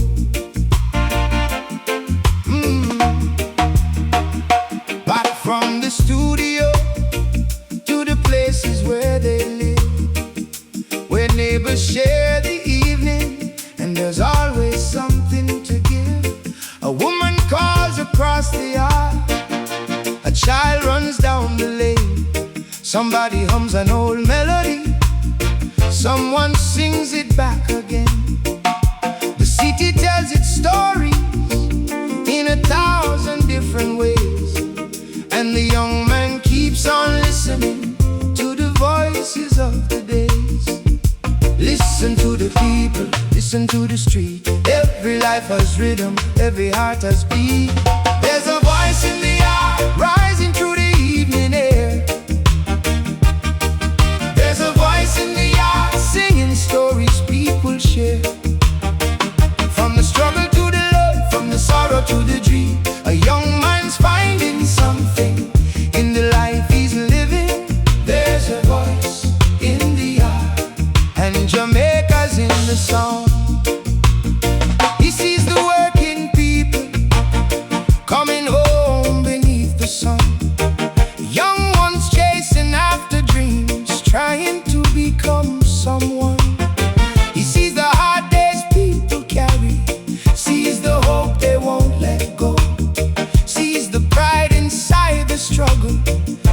But from the studio to the places where they live, where neighbors share the evening, and there's always something to give. A woman calls across the yard, a child runs down the lane. Somebody hums an old melody, someone sings it back again. The city tells its stories in 1,000 different ways, and the young man keeps on listening to the voices of the days. Listen to the people, listen to the street. Every life has rhythm, every heart has beat. There's a voice in the yard, rising through the evening air. There's a voice in the yard, singing stories people share. From the struggle to the love, from the sorrow to the dream, a young man's finding something in the life he's living. There's a voice in the yard, and Jamaica's in the song. He sees the working people coming home beneath the sun. Young ones chasing after dreams, trying to become someone. He sees the hard days people carry, sees the hope they won't let go, sees the pride inside the struggle,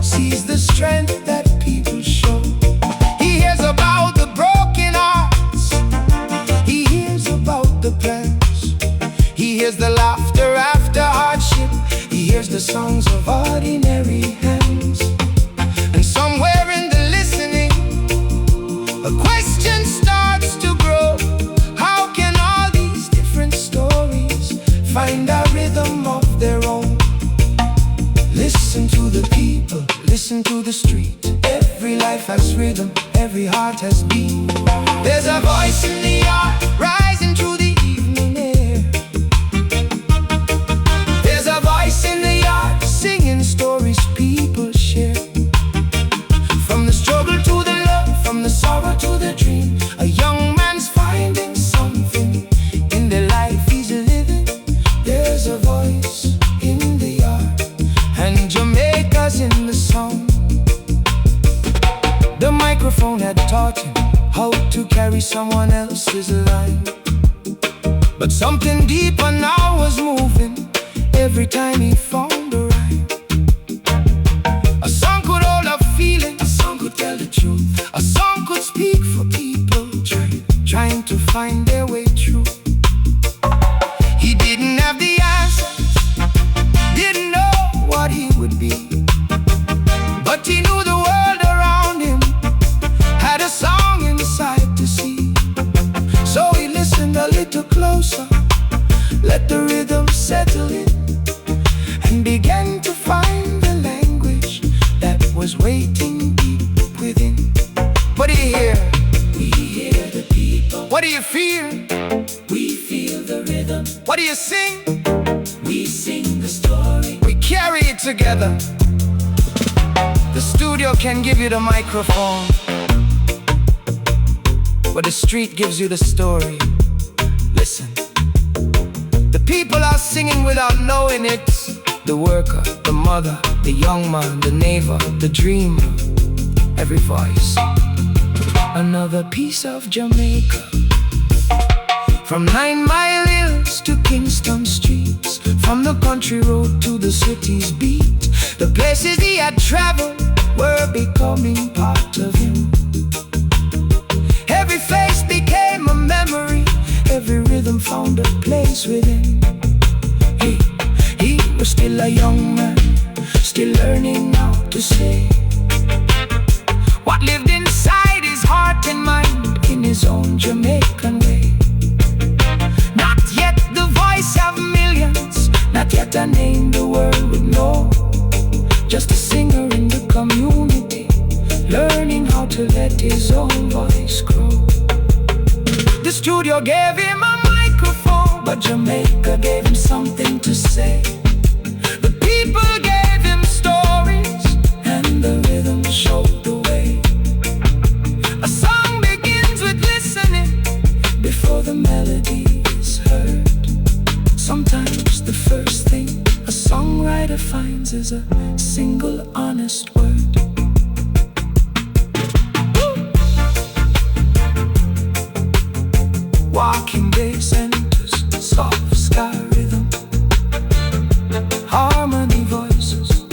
sees the strength that people show. He hears about the broken hearts, he to the street. Every life has rhythm, every heart has beat. There's a voice in the yard, rising through the evening air. There's a voice in the yard, singing stories people share. From the struggle to the love, from the sorrow to the dream, a young man's finding something in the life he's living. There's a voice in the yard, and Jamaica's in the song. The microphone had taught him how to carry someone else's line, but something deeper now was moving every time he found a rhyme. A song could hold a feeling, a song could tell the truth, a song could speak for people trying to find their way through. He didn't have the answers, didn't know what he would be, but he knew the world around him had a song inside to see. So he listened a little closer, let the rhythm settle in, and began to find the language that was waiting deep within. What do you hear? We hear the people. What do you feel? We feel the rhythm. What do you sing? We sing the story. We carry it together. The studio can give you the microphone, but the street gives you the story. Listen. The people are singing without knowing it. The worker, the mother, the young man, the neighbor, the dreamer. Every voice, another piece of Jamaica. From 9 Mile Hills to Kingston streets, from the country road to the city's beat, the places he had traveled were becoming part of him. Every face became a memory, every rhythm found a place within. He was still a young man, still learning how to say what lived inside his heart and mind in his own Jamaican way. Not yet the voice of millions, not yet a name the world would know, just a singer in the community, learning how to let his own voice grow. The studio gave him a microphone, but Jamaica gave him something to say. The people gave him stories, and the rhythm showed the way. A song begins with listening before the melody is heard. Sometimes the first thing a songwriter finds is a single honest word. Walking bass enters, soft sky rhythm, harmony voices,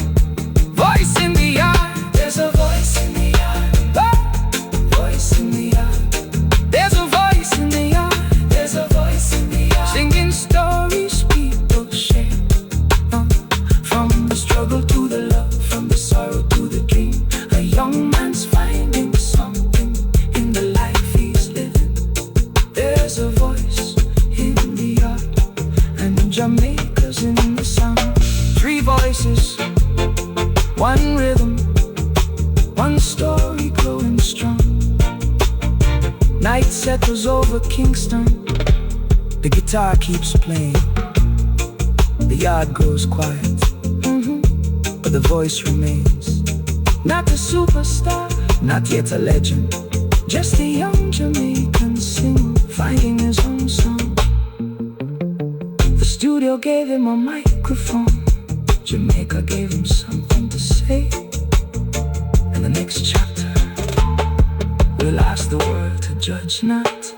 voice in the yard. There's a voice in the yard. Voice in the yard. There's a voice in the yard. There's a voice in the yard. Singing stories people share. From the struggle to the love, from the sorrow to the dream, a young man's finding something in the life he's living. There's a voice in the yard, and Jamaica's in the sound. 3 voices, 1 rhythm, 1 story growing strong. Night settles over Kingston, the guitar keeps playing, the yard goes quiet, but the voice remains. Not a superstar, not yet a legend, just a young Jamaican singer finding his own song. The studio gave him a microphone, Jamaica gave him something to say. And the next chapter will ask the world to judge not.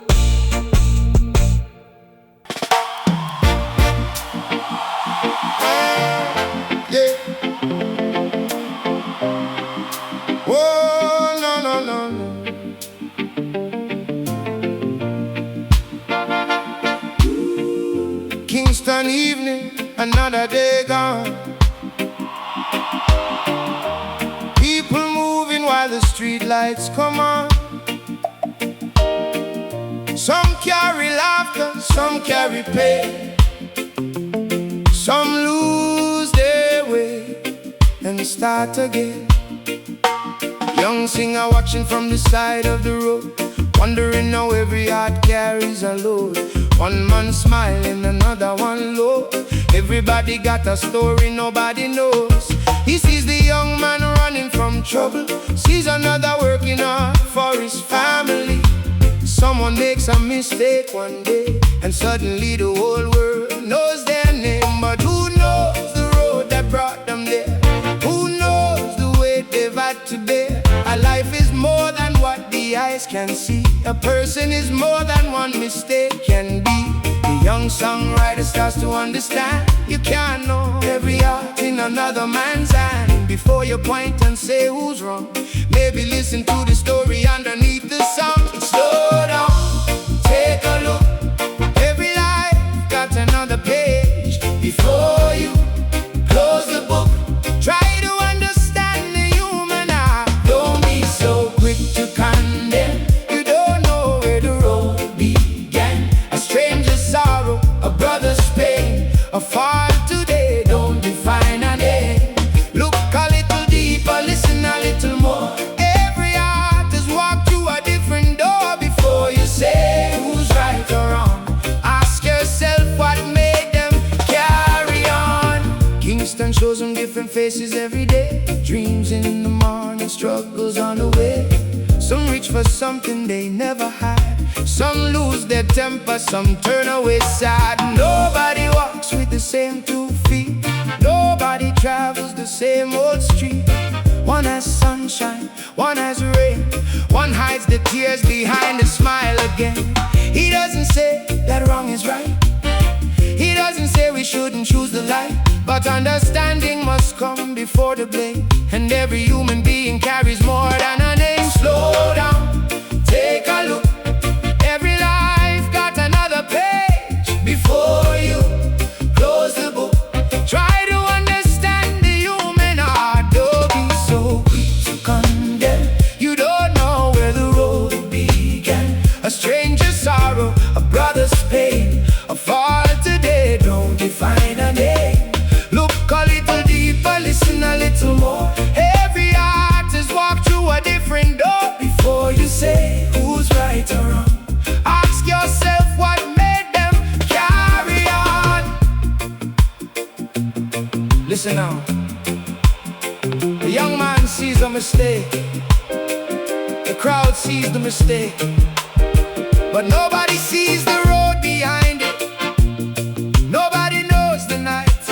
Yeah. Whoa, no, no, no, no. Kingston evening, another day gone. People moving while the street lights come on. Some carry laughter, some carry pain. Some lose their way and start again. young singer watching from the side of the road, wondering how every heart carries a load. One man smiling, another one low. Everybody got a story nobody knows. He sees the young man running from trouble, sees another working hard for his family. Someone makes a mistake one day, and suddenly the whole world knows their name. But who knows the road that brought them there? Who knows the weight they've had to bear? A life is more than what the eyes can see. A person is more than one mistake can be. The young songwriter starts to understand you can't know every heart in another man's hand. Before you point and say who's wrong, maybe listen to the story underneath the song. Slow down, take a look. Every life got another page. Before you close the book, try to understand the human heart. Don't be so quick to condemn. You don't know where the road began. A stranger's sorrow, a brother's pain, a fall today don't define a day. Look a little deeper, listen a little more. Every heart has walked through a different door. Before you say who's right or wrong, ask yourself what made them carry on. Kingston shows them different faces every day. Dreams in the morning, struggles on the way. Some reach for something they never had. Some lose their temper, some turn away sad. Nobody walks with the same 2 feet. Nobody travels the same old street. One has sunshine, one has rain. One hides the tears behind a smile again. He doesn't say that wrong is right. He doesn't say we shouldn't choose the light. But understanding must come before the blame. And every human being carries more than a name. Slow down, take a look. Every life got another page. Before you close the book, try to understand the human heart. Don't be so quick to condemn. You don't know where the road began. A stranger's sorrow, a brother's pain, a fall today don't define a name. Look a little deeper, listen a little more. Every heart has walked through a different door. Before you say who's right or wrong, ask yourself what made them carry on. Listen now. The young man sees a mistake. The crowd sees the mistake, but nobody sees the road behind it. Nobody knows the nights.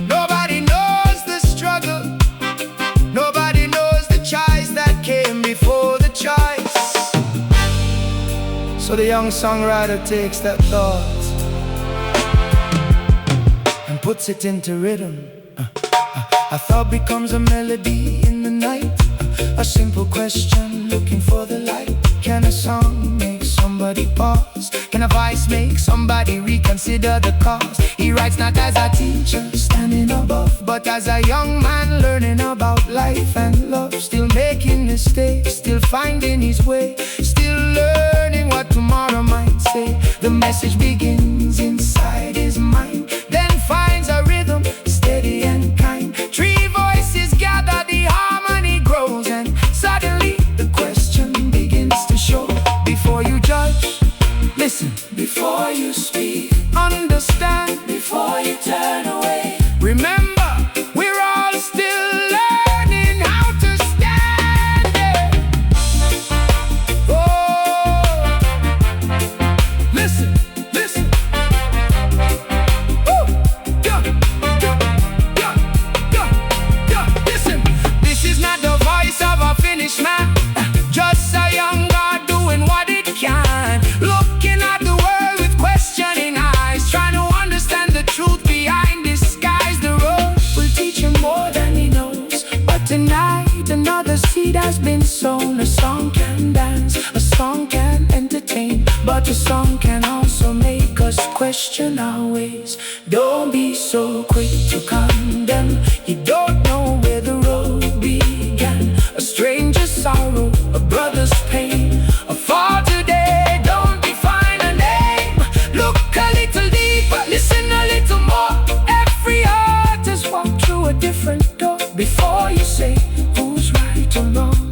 Nobody knows the struggle. Nobody knows the choice that came before the choice. So the young songwriter takes that thought and puts it into rhythm. A thought becomes a melody in the night. A simple question looking for the light. Can a song make somebody pause? Can a voice make somebody reconsider the cause? He writes not as a teacher standing above, but as a young man learning about life and love. Still making mistakes, still finding his way, still learning what tomorrow might say. The message begins inside his mind, then finds a rhythm steady and kind. 3 voices gather, the harmony grows, and suddenly the question begins to show. Before you judge, listen. Before you speak, understand. Before you turn away, remember, we're all still learning how to stand there. Oh, listen, listen. Woo! Yeah, yeah, yeah, yeah, yeah. Listen, this is not the voice of a finished man, just a young God doing what it can. Looking at the world with questioning eyes, trying to understand the truth behind disguise. The road will teach him more than he knows, but tonight another seed has been sown. A song can dance, a song can entertain, but a song can also make us question our ways. Don't be so quick to condemn. You don't know where the road began. A stranger's sorrow, a brother's pain, a fall today don't define a name. Look a little deeper, listen a little more. Every heart has walked through a different door. Before you say who's right or wrong,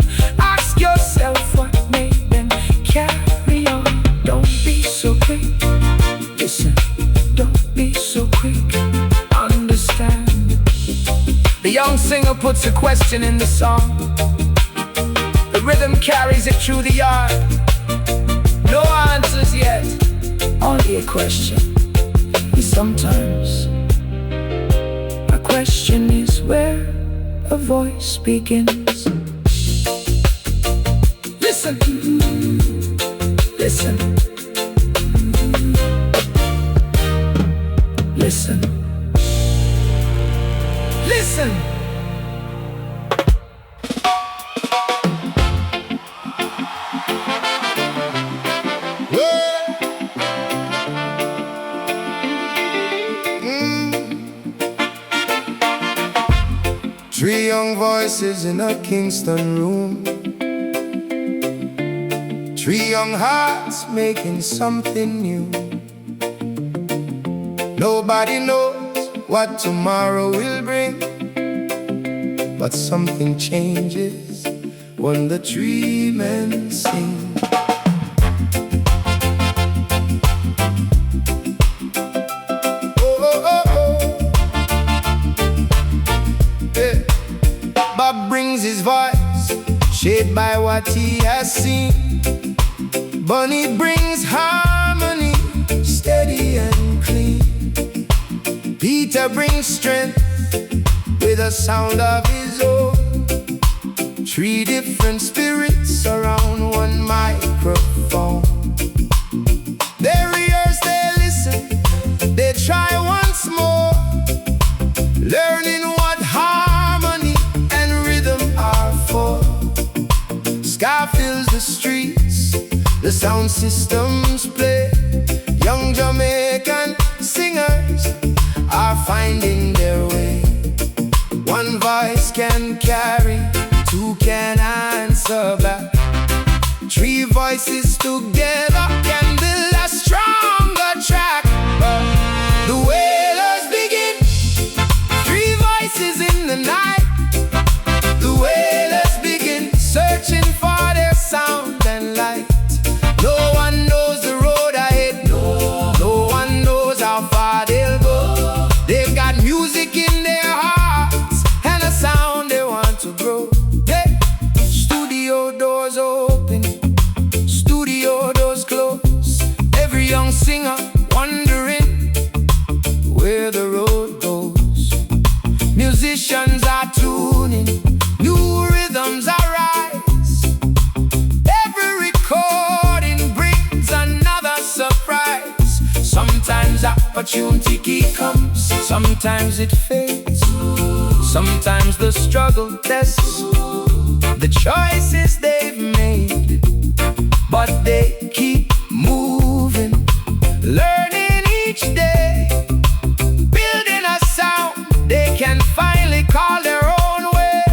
singer puts a question in the song. The rhythm carries it through the yard. No answers yet, only a question. And sometimes a question is where a voice begins. Listen, listen, listen, listen. Three young voices in a Kingston room. Three young hearts making something new. Nobody knows what tomorrow will bring, but something changes when the three men sing. Bob brings his voice, shaped by what he has seen. Bunny brings harmony, steady and clean. Peter brings strength with a sound of his own. Three different spirits around one microphone. They rehearse, they listen, they try once more, learning what harmony and rhythm are for. Sky fills the streets, the sound systems play. Young Jamaican singers are finding their way. One voice can carry, two can answer back. Three voices together can build a stronger track. The Wailers begin, three voices in the night. The Wailers begin, searching for their sound and light. No one knows the road ahead, no one knows how far they'll go. They've got music in their hearts and a sound they want to grow. Hey. Studio doors open, studio doors close. Every young singer wondering where the road goes. Musicians are tuning, new rhythms arise. Every recording brings another surprise. Sometimes opportunity key comes, sometimes it fades. Sometimes the struggle tests the choices they've made, but they keep moving, learning each day, building a sound they can finally call their own way.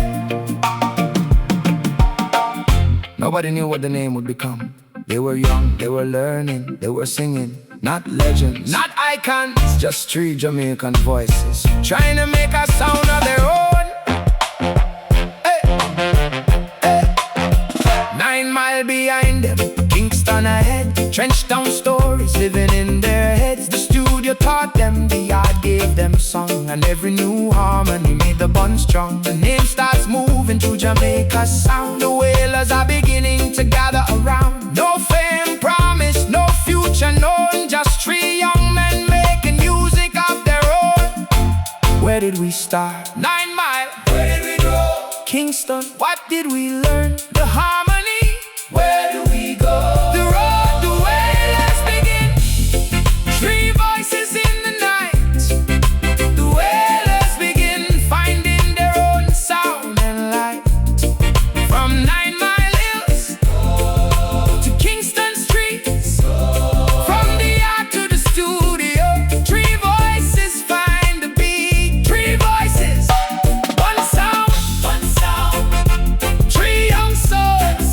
Nobody knew what the name would become. They were young, they were learning, they were singing. Not legends, not icons, just three Jamaican voices trying to make a sound of their own. Hey. Hey. 9 Mile behind them, Kingston ahead. Trench down stories living in their heads. The studio taught them, the yard gave them song, and every new harmony made the bond strong. The name starts moving through Jamaica's sound. The Wailers are beginning to gather around. No fame promised, no future known, just three young men making music of their own. Where did we start? 9 Mile. Where did we grow? Kingston. What did we learn? The harmony. Where do we go? The road the Wailers begin. Three voices in the night. The Wailers begin finding their own sound and light. From 9 Mile hills to Kingston streets, from the yard to the studio, three voices find the beat. Three voices, one sound, three young souls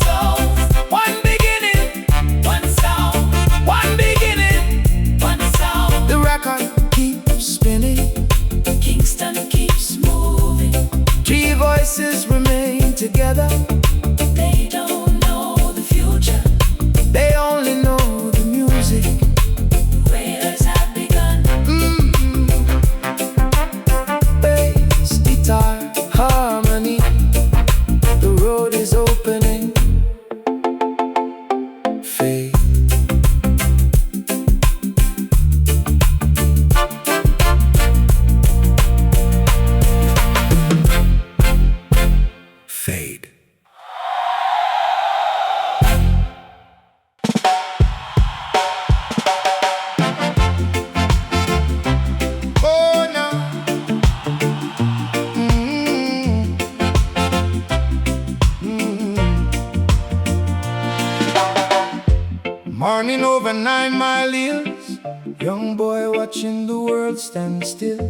over 9 Mile Hills. Young boy watching the world stand still.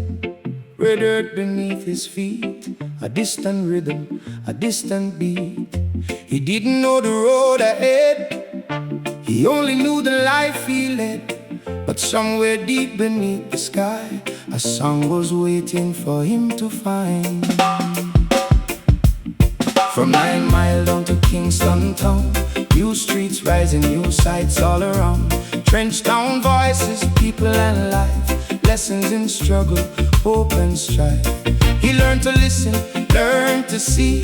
Red earth beneath his feet, a distant rhythm, a distant beat. He didn't know the road ahead, he only knew the life he led. But somewhere deep beneath the sky, a song was waiting for him to find. From 9 Mile down to Kingston town, new streets rising, new sights all around. Trenched down voices, people and life, lessons in struggle, hope and strife. He learned to listen, learned to see,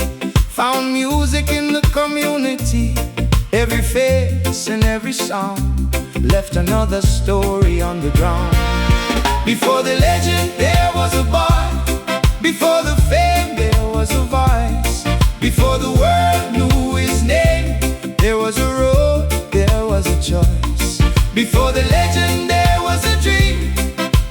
found music in the community. Every face and every song left another story on the ground. Before the legend there was a boy, before the fame there was a voice. Before the world knew his name, there was a road, there was a choice. Before the legend there was a dream,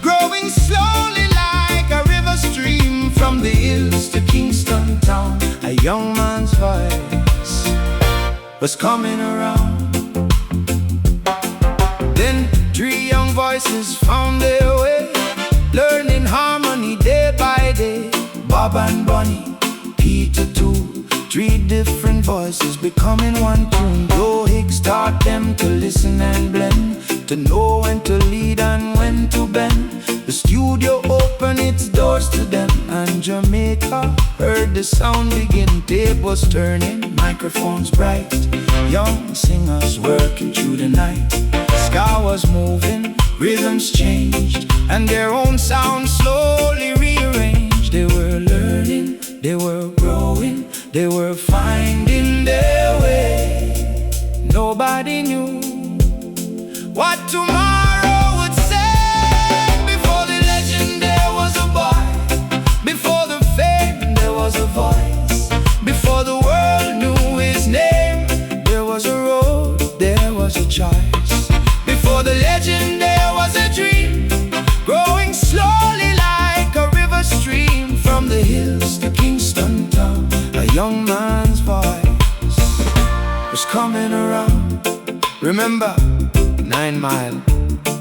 growing slowly like a river stream. From the hills to Kingston town, a young man's voice was coming around. Then 3 young voices found their way, learning harmony day by day. Bob and Bunny, Peter too, 3 different voices becoming one tune. Joe Higgs taught them to listen and blend, to know when to lead and when to bend. The studio opened its doors to them, and Jamaica heard the sound begin. Tape was turning, microphones bright, young singers working through the night. Sky was moving, rhythms changed, and their own sound slowly rearranged. They were learning, they were growing, they were finding their way. Nobody knew what tomorrow would say. Before the legend there was a boy, before the fame there was a voice. Before the world knew his name, there was a road, there was a choice. Before the legend there was a dream, growing slowly like a river stream. From the hills to Kingston town, a young man's voice was coming around. Remember 9 Mile,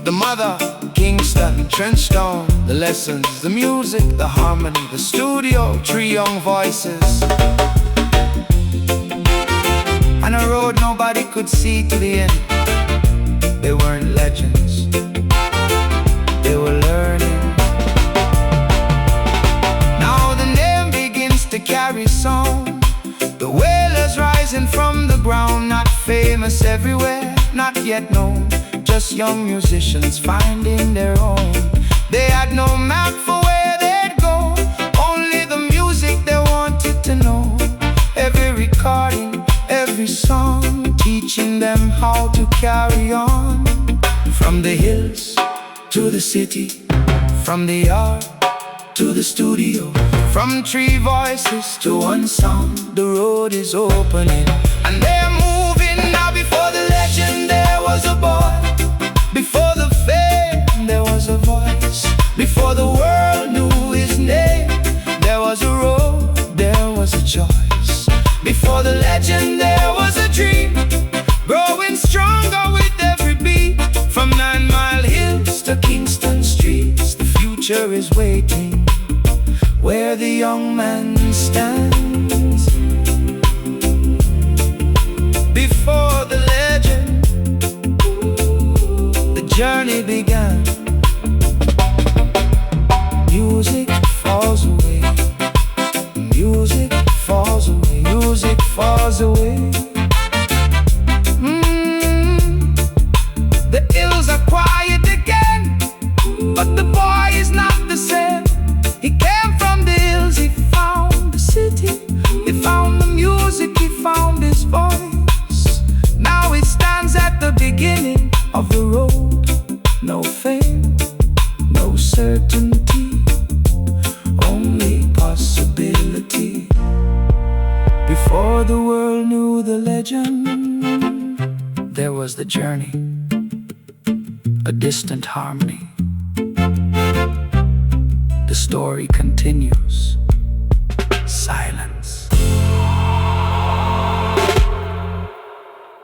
the mother, Kingston, trenched down, the lessons, the music, the harmony, the studio, 3 young voices, and a road nobody could see to the end. They weren't legends, they were learning. Now the name begins to carry song, the Wailers rising from the ground. Not famous everywhere, not yet known, just young musicians finding their own. They had no map for where they'd go, only the music they wanted to know. Every recording, every song, teaching them how to carry on. From the hills to the city, from the yard to the studio, from 3 voices to one sound, the road is opening and they're moving now. Before the legend there was a boy, before the fame there was a voice. Before the world knew his name, there was a road, there was a choice. Before the legend there was a dream, growing stronger with every beat. From 9 Mile Hills to Kingston streets, the future is waiting where the young man stands. Before the legend, the journey began. Music falls away, music falls away, music falls away. The hills are quiet again, but the boy is not the same. He came from the hills, he found the city, he found the music, he found his voice. Now he stands at the beginning of the road. No fame, no certainty, only possibility. Before the world knew the legend, there was the journey, a distant harmony. The story continues, silent.